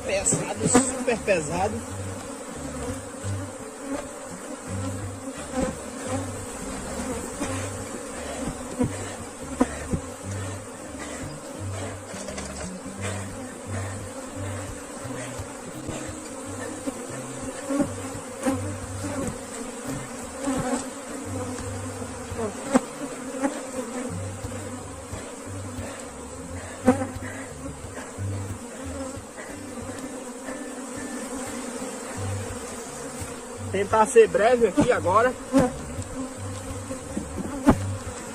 Speaker 1: Pesado, super pesado. Tentar ser breve aqui agora.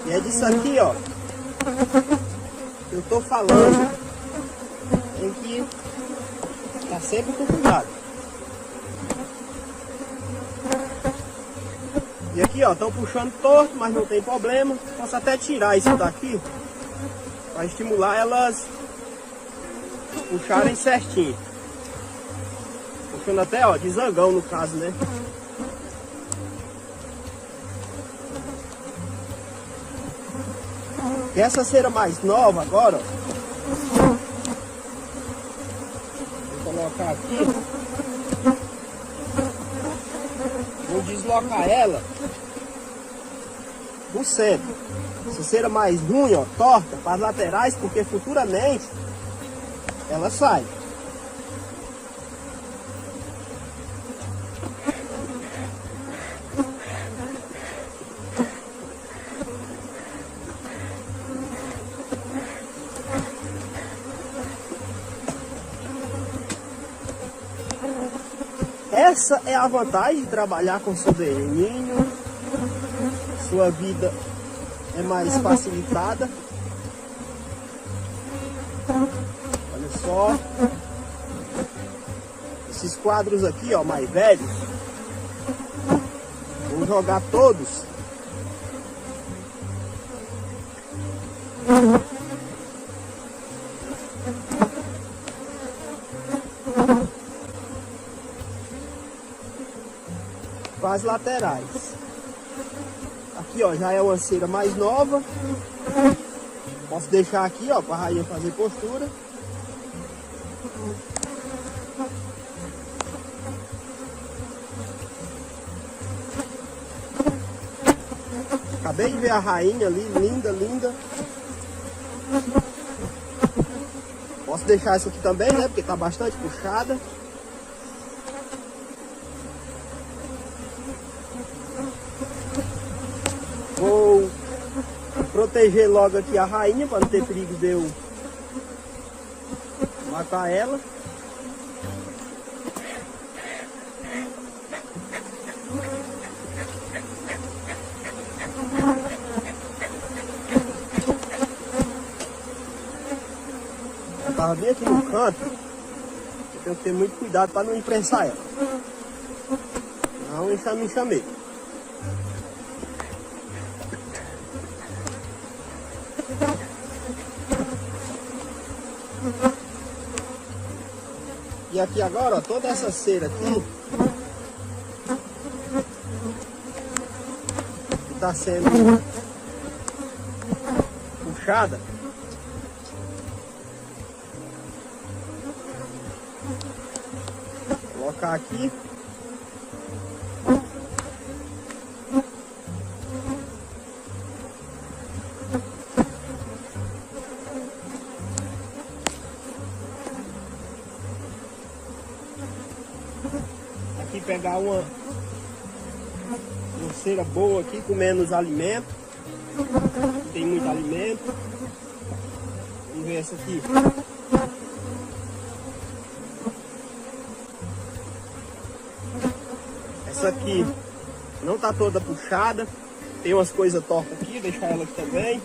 Speaker 1: E é disso aqui, ó, que eu tô falando. Tem que estar sempre com cuidado. E aqui, ó, estão puxando torto, mas não tem problema. Posso até tirar isso daqui para estimular elas puxarem certinho. Puxando até, ó, de zangão no caso, né? E essa cera mais nova agora, ó, vou colocar aqui, vou deslocar ela pro centro. Essa cera mais ruim, ó, torta para as laterais, porque futuramente ela sai. Essa é a vantagem de trabalhar com seu veneninho. Sua vida é mais facilitada. Olha só. Esses quadros aqui, ó, mais velhos, vou jogar todos as laterais. Aqui, ó, já é uma cera mais nova. Posso deixar aqui, ó, para a rainha fazer postura. Acabei de ver a rainha ali, linda, linda. Posso deixar essa aqui também, né, porque tá bastante puxada. Vou proteger logo aqui a rainha para não ter perigo de eu matar ela. Ela estava bem aqui no canto. Eu tenho que ter muito cuidado para não imprensar ela. Não enxamei. E aqui agora, ó, toda essa cera aqui que está sendo puxada, vou colocar aqui. Aqui pegar uma cera boa aqui com menos alimento. Tem muito alimento. Vamos ver essa aqui. Essa aqui não tá toda puxada. Tem umas coisas tortas aqui, deixar ela aqui também.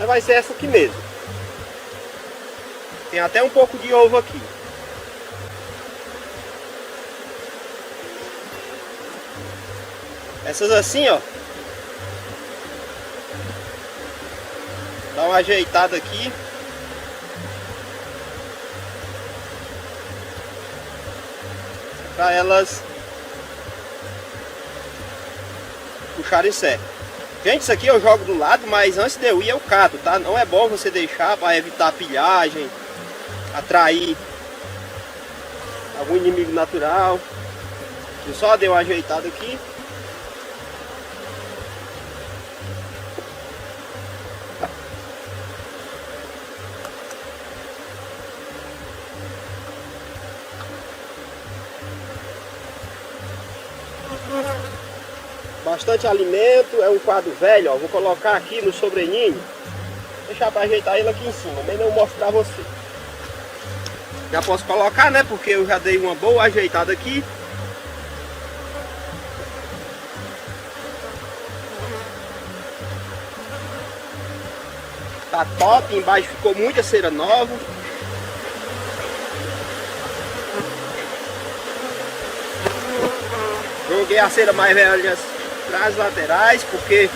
Speaker 1: vai ser essa aqui mesmo. Tem até um pouco de ovo aqui. Essas assim, ó. Dá uma ajeitada aqui. Para elas puxarem certo. Gente, isso aqui eu jogo do lado, mas antes de eu ir eu cato, tá? Não é bom você deixar para evitar pilhagem, atrair algum inimigo natural. Eu só dei uma ajeitada aqui. Bastante alimento, é um quadro velho, ó. Vou colocar aqui no sobreninho. Deixar para ajeitar ele aqui em cima, nem eu mostro para você. Já posso colocar, né? Porque eu já dei uma boa ajeitada aqui. Tá top, embaixo ficou muita cera nova. Joguei a cera mais velha para as laterais, porque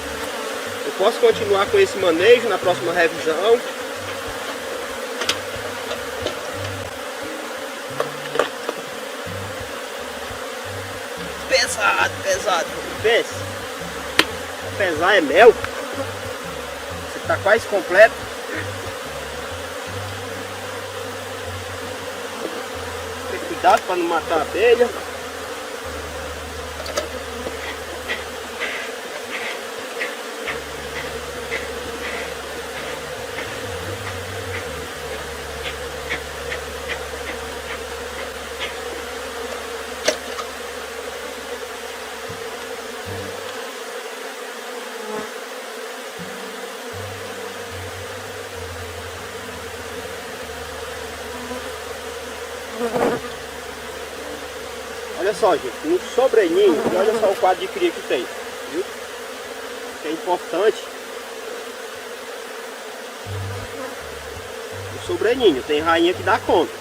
Speaker 1: eu posso continuar com esse manejo na próxima revisão. Pesado, pesado. Pensa. Pesar é mel. Você tá quase completo. Tem cuidado para não matar a abelha. Olha só, gente, no sobreninho, olha só o quadro de cria que tem, viu? Que é importante. No sobreninho, tem rainha que dá conta.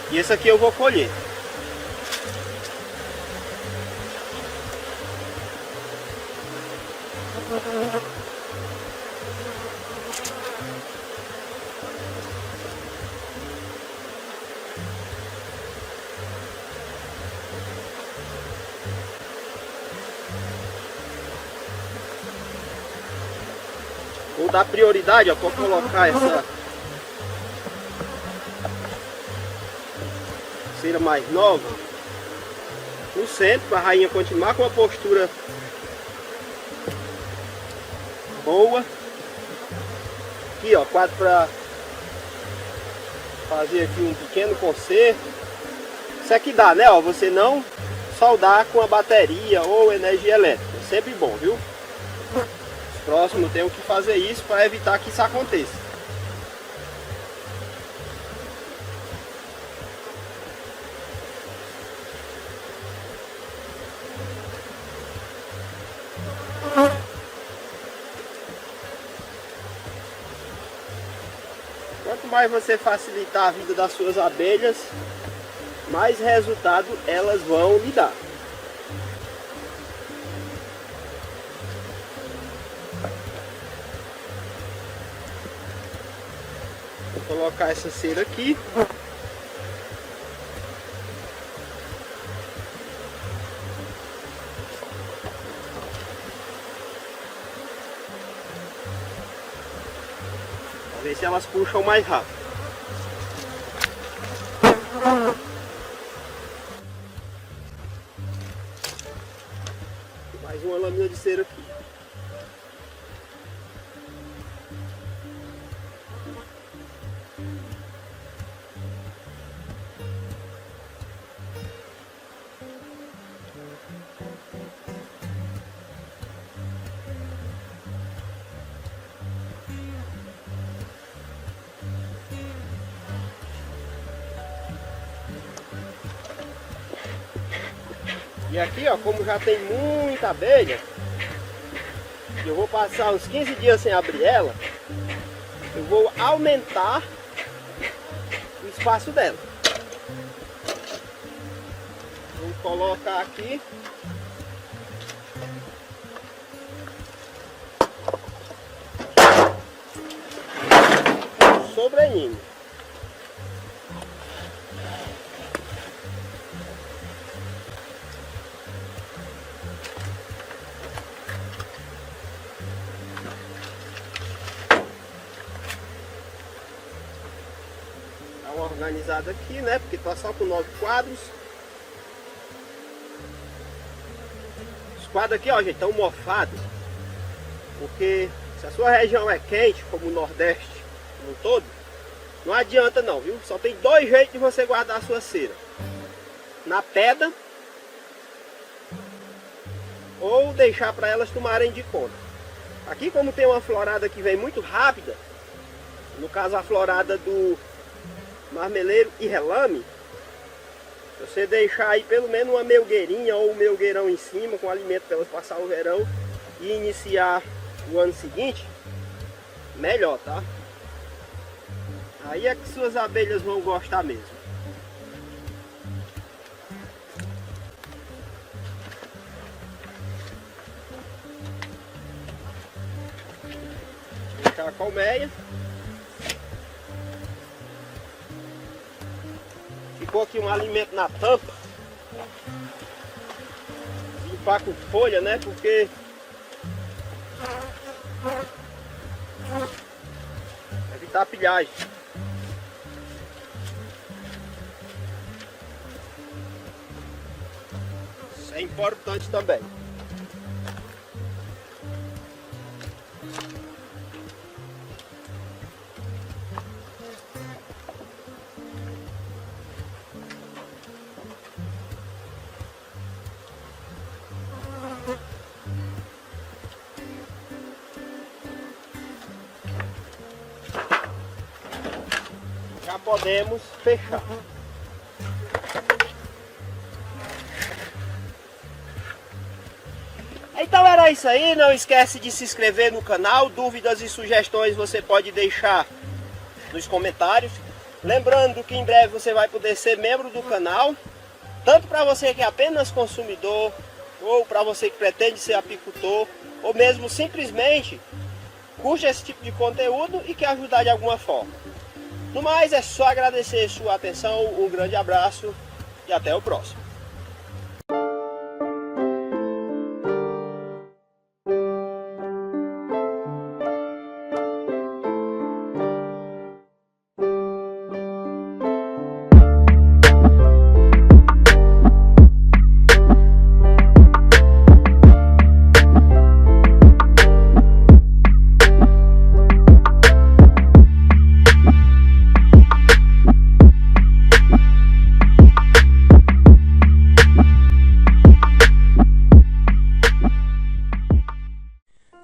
Speaker 1: E esse aqui eu vou colher. Vou dar prioridade, ó, para colocar essa cera mais nova no centro, para a rainha continuar com a postura boa. Aqui, ó, quadro para fazer aqui um pequeno conserto. Isso aqui dá, né, ó, você não soldar com a bateria ou energia elétrica, é sempre bom, viu? Próximo tenho que fazer isso para evitar que isso aconteça. Quanto mais você facilitar a vida das suas abelhas, mais resultado elas vão lhe dar. Vou colocar essa cera aqui. Pra ver se elas puxam mais rápido. Mais uma lâmina de cera aqui. E aqui, ó, como já tem muita abelha, eu vou passar uns 15 dias sem abrir ela, eu vou aumentar o espaço dela. Vou colocar aqui sobreninho. Dá uma organizada aqui, né? Porque tá só com 9 quadros. Os quadros aqui, ó, gente, estão mofados. Porque se a sua região é quente, como o Nordeste no todo, não adianta não, viu? Só tem 2 jeitos de você guardar a sua cera: na pedra ou deixar para elas tomarem de conta. Aqui, como tem uma florada que vem muito rápida, no caso a florada do marmeleiro e relame, você deixar aí pelo menos uma melgueirinha ou um melgueirão em cima com alimento para elas passar o verão e iniciar o ano seguinte, melhor, tá? Aí é que suas abelhas vão gostar mesmo. Deixar a colmeia. Ficou aqui um alimento na tampa. Limpar com folha, né? Porque evitar pilhagem. Isso é importante também. Já podemos fechar. Então era isso aí, não esquece de se inscrever no canal. Dúvidas e sugestões você pode deixar nos comentários. Lembrando que em breve você vai poder ser membro do canal, tanto para você que é apenas consumidor, ou para você que pretende ser apicultor, ou mesmo simplesmente curte esse tipo de conteúdo e quer ajudar de alguma forma. No mais, é só agradecer sua atenção, um grande abraço e até o próximo.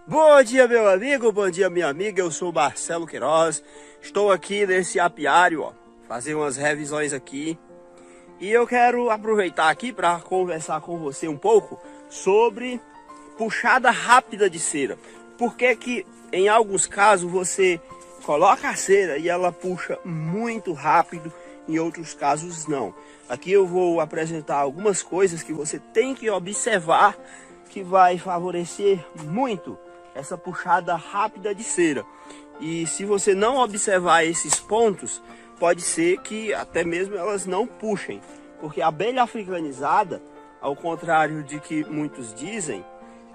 Speaker 1: Bom dia, meu amigo, bom dia, minha amiga, eu sou o Marcelo Queiroz, estou aqui nesse apiário, ó, fazer umas revisões aqui, e eu quero aproveitar aqui para conversar com você um pouco sobre puxada rápida de cera. Por que que em alguns casos você coloca a cera e ela puxa muito rápido, em outros casos não? Aqui eu vou apresentar algumas coisas que você tem que observar que vai favorecer muito essa puxada rápida de cera. E se você não observar esses pontos, pode ser que até mesmo elas não puxem, porque a abelha africanizada, ao contrário de que muitos dizem,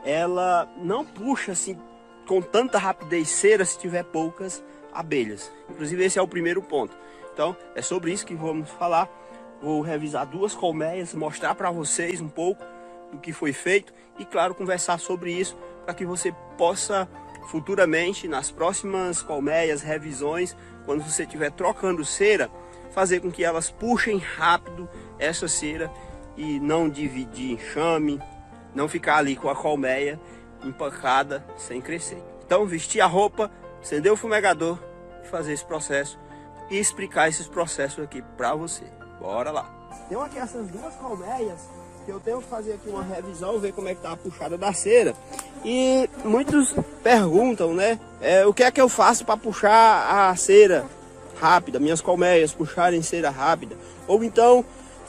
Speaker 1: ela não puxa assim com tanta rapidez cera se tiver poucas abelhas. Inclusive esse é o primeiro ponto. Então é sobre isso que vamos falar. Vou revisar 2 colmeias, mostrar para vocês um pouco do que foi feito e, claro, conversar sobre isso para que você possa futuramente, nas próximas colmeias, revisões, quando você estiver trocando cera, fazer com que elas puxem rápido essa cera e não dividir enxame, não ficar ali com a colmeia empancada sem crescer. Então, vestir a roupa, acender o fumegador, fazer esse processo e explicar esses processos aqui para você. Bora lá! Então aqui essas 2 colmeias porque eu tenho que fazer aqui uma revisão, ver como é que tá a puxada da cera. E muitos perguntam, né, o que é que eu faço para puxar a cera rápida, minhas colmeias puxarem cera rápida. Ou então,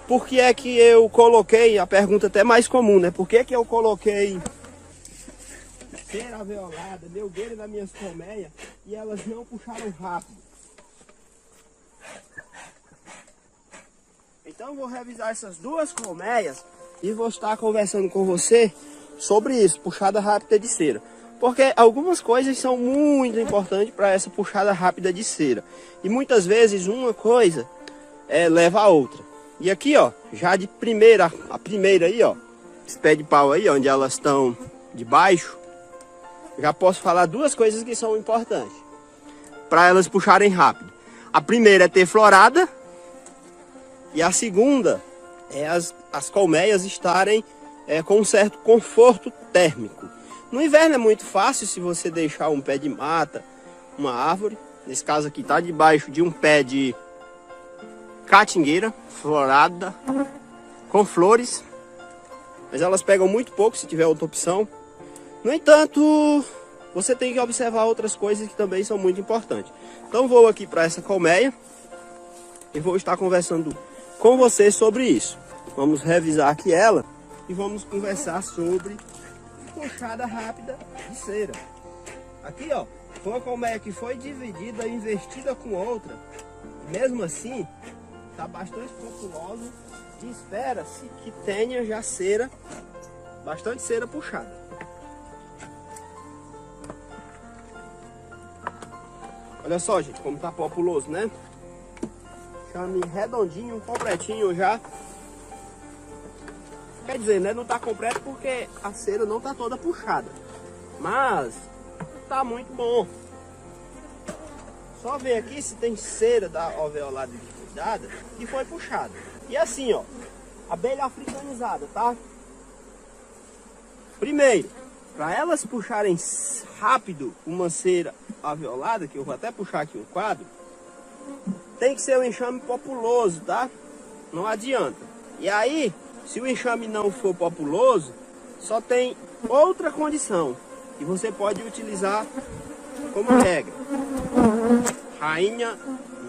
Speaker 1: por que é que eu coloquei, a pergunta até mais comum, né, por que é que eu coloquei cera alveolada, melgueira nas minhas colmeias e elas não puxaram rápido? Então vou revisar essas duas colmeias e vou estar conversando com você sobre isso, puxada rápida de cera. Porque algumas coisas são muito importantes para essa puxada rápida de cera. E muitas vezes uma coisa leva a outra. E aqui, ó, já de primeira, a primeira aí, ó, esse pé de pau aí, onde elas estão de baixo, já posso falar duas coisas que são importantes para elas puxarem rápido. A primeira é ter florada. E a segunda é as colmeias estarem com um certo conforto térmico. No inverno é muito fácil se você deixar um pé de mata, uma árvore. Nesse caso aqui está debaixo de um pé de catingueira, florada, com flores. Mas elas pegam muito pouco se tiver outra opção. No entanto, você tem que observar outras coisas que também são muito importantes. Então vou aqui para essa colmeia e vou estar conversando com você sobre isso. Vamos revisar aqui ela e vamos conversar sobre puxada rápida de cera. Aqui, ó, foi uma colmeia que foi dividida e investida com outra. Mesmo assim, está bastante populosa e espera-se que tenha já cera, bastante cera puxada. Olha só, gente, como tá populoso, né? Chame redondinho, completinho já. Quer dizer, né? Não tá completo porque a cera não tá toda puxada. Mas tá muito bom. Só ver aqui se tem cera da alveolada descuidada que foi puxada. E assim, ó, abelha africanizada, tá? Primeiro, para elas puxarem rápido uma cera alveolada, que eu vou até puxar aqui um quadro, tem que ser um enxame populoso, tá? Não adianta. E aí, se o enxame não for populoso, só tem outra condição que você pode utilizar como regra: rainha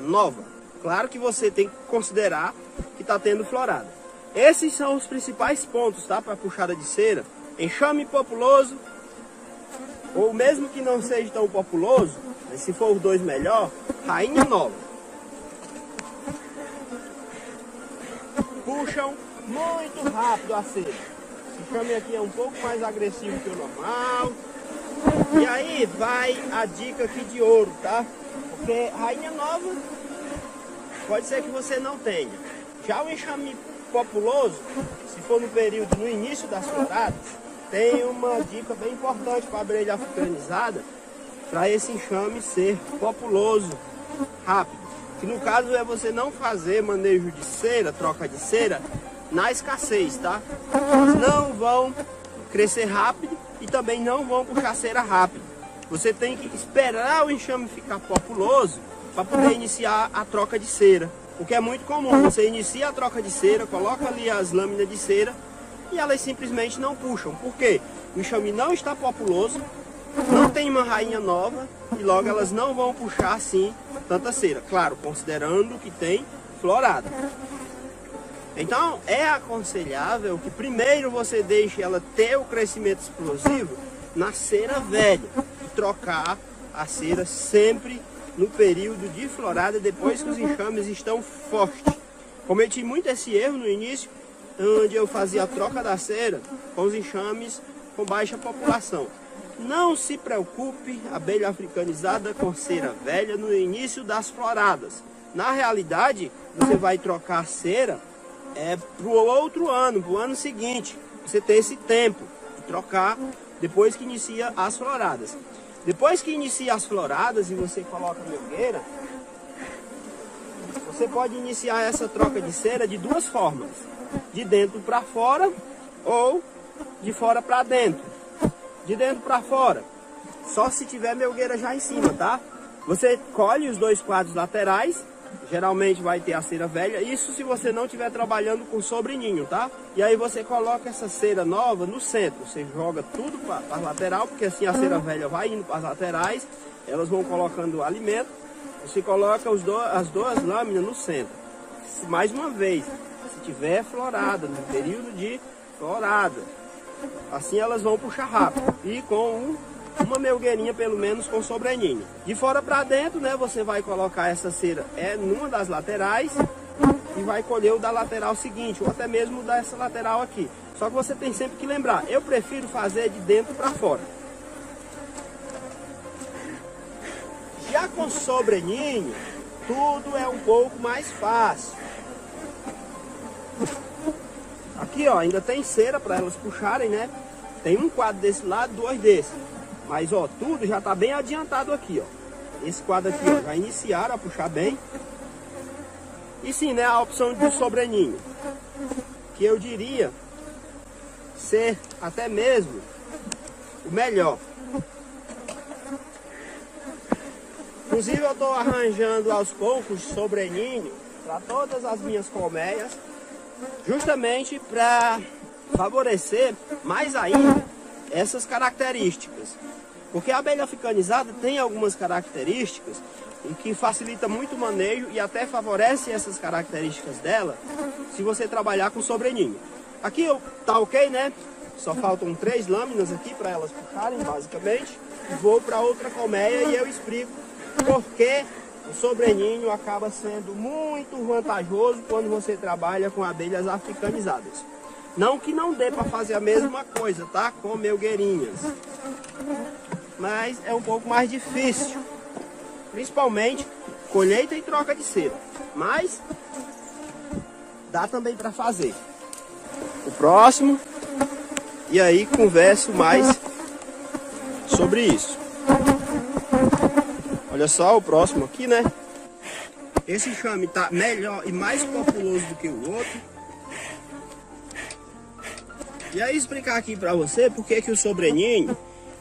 Speaker 1: nova. Claro que você tem que considerar que está tendo florada. Esses são os principais pontos, tá? Para puxada de cera: enxame populoso, ou mesmo que não seja tão populoso, mas se for os dois melhor, rainha nova. Puxam muito rápido a cera. O enxame aqui é um pouco mais agressivo que o normal. E aí vai a dica aqui de ouro, tá? Porque rainha nova pode ser que você não tenha. Já o enxame populoso, se for no período, no início das floradas, tem uma dica bem importante para a abelha africanizada, para esse enxame ser populoso, rápido. Que no caso é você não fazer manejo de cera, troca de cera, na escassez, tá? Eles não vão crescer rápido e também não vão puxar cera rápido. Você tem que esperar o enxame ficar populoso para poder iniciar a troca de cera. O que é muito comum, você inicia a troca de cera, coloca ali as lâminas de cera e elas simplesmente não puxam. Por quê? O enxame não está populoso, não tem uma rainha nova e logo elas não vão puxar assim tanta cera. Claro, considerando que tem florada. Então é aconselhável que primeiro você deixe ela ter o crescimento explosivo na cera velha e trocar a cera sempre no período de florada, depois que os enxames estão fortes. Cometi muito esse erro no início, onde eu fazia a troca da cera com os enxames com baixa população. Não se preocupe, abelha africanizada com cera velha no início das floradas. Na realidade, você vai trocar a cera para o outro ano, para o ano seguinte. Você tem esse tempo de trocar depois que inicia as floradas. Depois que inicia as floradas e você coloca a melgueira, você pode iniciar essa troca de cera de duas formas: de dentro para fora ou de fora para dentro. De dentro para fora, só se tiver melgueira já em cima, tá? Você colhe os dois quadros laterais geralmente vai ter a cera velha. Isso se você não estiver trabalhando com sobreninho, tá? E aí você coloca essa cera nova no centro. Você joga tudo para a lateral, porque assim a cera velha vai indo para as laterais. Elas vão colocando o alimento. Você coloca as duas lâminas no centro. Mais uma vez, se tiver florada, no período de florada, assim elas vão puxar rápido. E com uma melgueirinha pelo menos com sobreninho. De fora para dentro, né, você vai colocar essa cera numa das laterais e vai colher o da lateral seguinte, ou até mesmo dessa lateral aqui. Só que você tem sempre que lembrar, eu prefiro fazer de dentro para fora. Já com sobreninho, tudo é um pouco mais fácil. Aqui, ó, ainda tem cera para elas puxarem, né? Tem um quadro desse lado, dois desse. Mas, ó, tudo já tá bem adiantado aqui, ó. Esse quadro aqui, ó, já iniciaram a puxar bem. E sim, né, a opção de sobreninho, que eu diria ser até mesmo o melhor. Inclusive, eu tô arranjando aos poucos sobreninho para todas as minhas colmeias, justamente para favorecer mais ainda essas características. Porque a abelha africanizada tem algumas características em que facilita muito o manejo e até favorece essas características dela se você trabalhar com sobreninho. Aqui tá ok, né? Só faltam 3 lâminas aqui para elas puxarem, basicamente. Vou para outra colmeia e eu explico por que o sobreninho acaba sendo muito vantajoso quando você trabalha com abelhas africanizadas. Não que não dê para fazer a mesma coisa, tá? Com melgueirinhas. Mas é um pouco mais difícil. Principalmente colheita e troca de cera. Mas dá também para fazer. O próximo. E aí converso mais sobre isso. Olha só o próximo aqui, né? Esse enxame tá melhor e mais populoso do que o outro. E aí explicar aqui pra você porque que o sobreninho,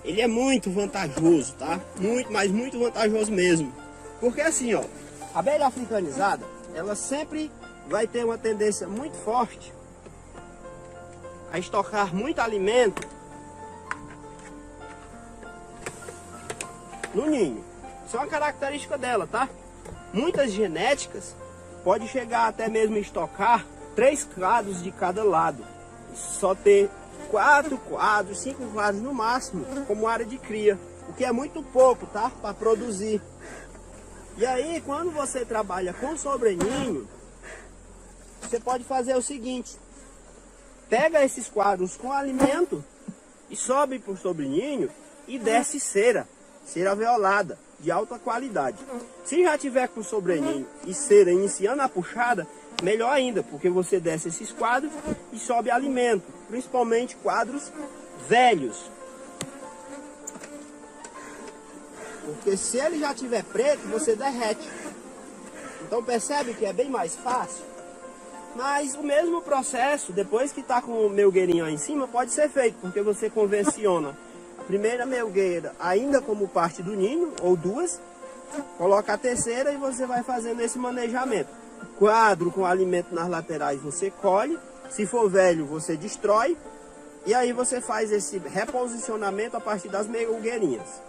Speaker 1: ele é muito vantajoso, tá? Muito, mas muito vantajoso mesmo. Porque assim, ó, a abelha africanizada, ela sempre vai ter uma tendência muito forte a estocar muito alimento no ninho. Isso é uma característica dela, tá? Muitas genéticas pode chegar até mesmo a estocar 3 quadros de cada lado. Só ter 4 quadros, 5 quadros no máximo, como área de cria. O que é muito pouco, tá? Para produzir. E aí, quando você trabalha com sobreninho, você pode fazer o seguinte. Pega esses quadros com alimento e sobe para o sobreninho e desce cera. Cera alveolada, de alta qualidade. Se já tiver com sobreninho e cera iniciando a puxada, melhor ainda, porque você desce esses quadros e sobe alimento, principalmente quadros velhos. Porque se ele já tiver preto, você derrete. Então percebe que é bem mais fácil. Mas o mesmo processo, depois que está com o melgueirinho aí em cima, pode ser feito, porque você convenciona a primeira melgueira ainda como parte do ninho, ou 2, coloca a terceira e você vai fazendo esse manejamento. Quadro com alimento nas laterais você colhe, se for velho você destrói, e aí você faz esse reposicionamento a partir das melgueirinhas.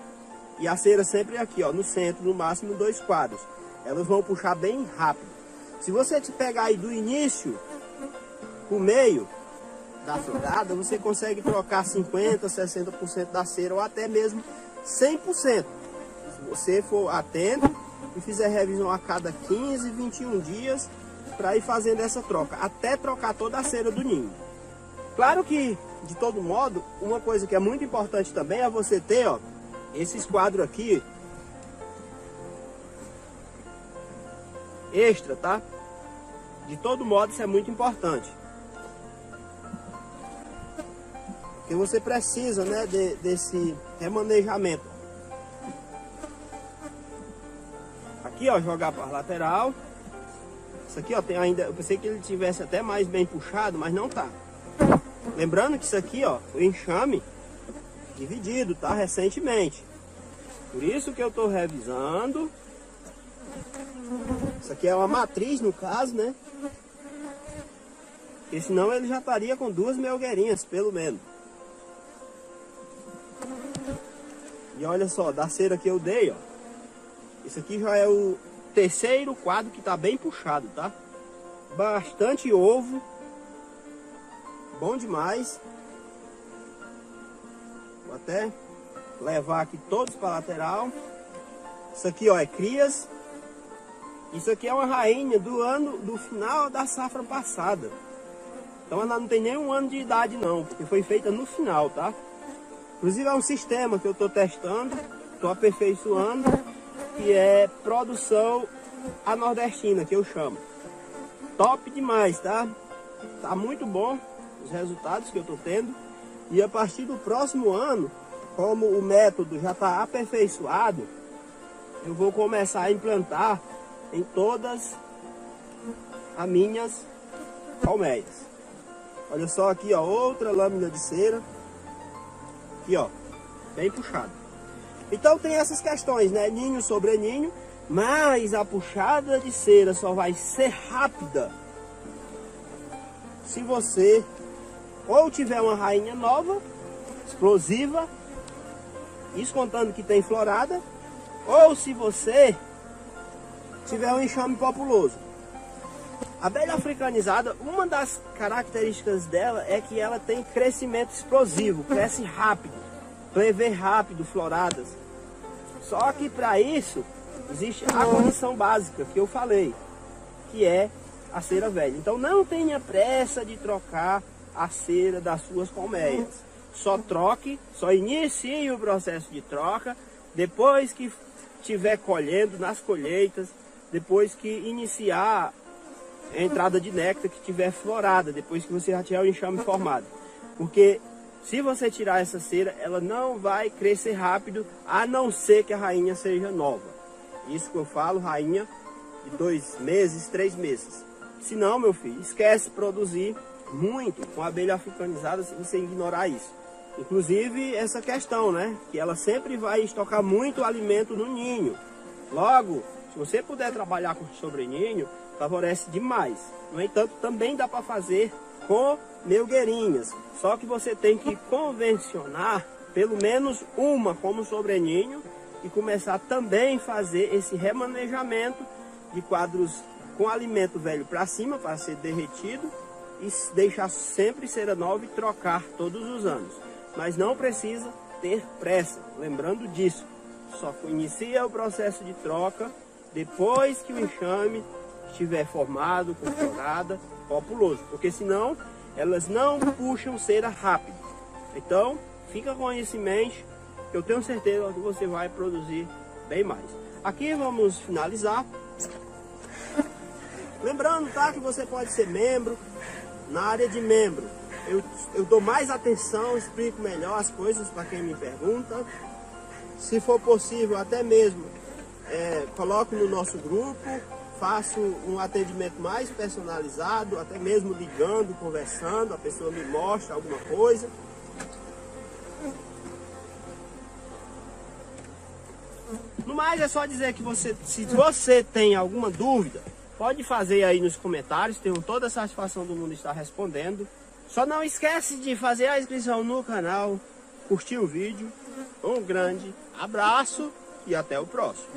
Speaker 1: E a cera sempre aqui, ó, no centro, no máximo 2 quadros. Elas vão puxar bem rápido. Se você te pegar aí do início pro meio da florada, você consegue trocar 50%, 60% da cera ou até mesmo 100%. Se você for atento e fizer revisão a cada 15, 21 dias para ir fazendo essa troca, até trocar toda a cera do ninho. Claro que, de todo modo, uma coisa que é muito importante também é você ter, ó, esses quadros aqui extra, tá? De todo modo, isso é muito importante. Porque você precisa, né, desse remanejamento. Aqui, ó, jogar para a lateral. Isso aqui, ó, tem ainda... Eu pensei que ele tivesse até mais bem puxado, mas não tá. Lembrando que isso aqui, ó, foi enxame dividido, tá? Recentemente. Por isso que eu tô revisando. Isso aqui é uma matriz no caso, né? Porque senão ele já estaria com 2 melgueirinhas, pelo menos. E olha só, da cera que eu dei, ó. Isso aqui já é o terceiro quadro que tá bem puxado, tá? Bastante ovo. Bom demais. Vou até levar aqui todos para a lateral. Isso aqui, ó, é crias. Isso aqui é uma rainha do final da safra passada. Então ela não tem nem 1 ano de idade não, porque foi feita no final, tá? Inclusive é um sistema que eu estou testando, estou aperfeiçoando, que é produção a nordestina, que eu chamo. Top demais, tá? Tá muito bom os resultados que eu estou tendo. E a partir do próximo ano, como o método já está aperfeiçoado, eu vou começar a implantar em todas as minhas colmeias. Olha só aqui, ó, outra lâmina de cera. Aqui, ó, bem puxado. Então tem essas questões, né? Ninho sobre ninho, mas a puxada de cera só vai ser rápida se você ou tiver uma rainha nova, explosiva, isso contando que tem florada, ou se você tiver um enxame populoso. A abelha africanizada, uma das características dela é que ela tem crescimento explosivo, cresce rápido, plevê rápido, floradas. Só que para isso existe a condição básica que eu falei, que é a cera velha. Então não tenha pressa de trocar a cera das suas colmeias. Só troque, só inicie o processo de troca depois que estiver colhendo nas colheitas, depois que iniciar a entrada de néctar, que tiver florada, depois que você já tiver o enxame formado. Porque se você tirar essa cera, ela não vai crescer rápido, a não ser que a rainha seja nova. Isso que eu falo, rainha de 2 meses, 3 meses. Se não, meu filho, esquece produzir muito com a abelha africanizada se você ignorar isso. Inclusive essa questão, né? Que ela sempre vai estocar muito alimento no ninho. Logo, se você puder trabalhar com sobreninho, favorece demais. No entanto, também dá para fazer com melgueirinhas. Só que você tem que convencionar pelo menos uma como sobreninho e começar também a fazer esse remanejamento de quadros com alimento velho para cima, para ser derretido, e deixar sempre cera nova e trocar todos os anos. Mas não precisa ter pressa, lembrando disso. Só inicia o processo de troca depois que o enxame estiver formado, com florada, populoso. Porque senão elas não puxam cera rápido. Então, fica com isso em mente, que eu tenho certeza que você vai produzir bem mais. Aqui vamos finalizar. Lembrando, tá, que você pode ser membro. Na área de membro, eu dou mais atenção, explico melhor as coisas para quem me pergunta. Se for possível, até mesmo coloco no nosso grupo, faço um atendimento mais personalizado, até mesmo ligando, conversando, a pessoa me mostra alguma coisa. No mais, é só dizer que se você tem alguma dúvida, pode fazer aí nos comentários, tenho toda a satisfação do mundo estar respondendo. Só não esquece de fazer a inscrição no canal, curtir o vídeo. Um grande abraço e até o próximo.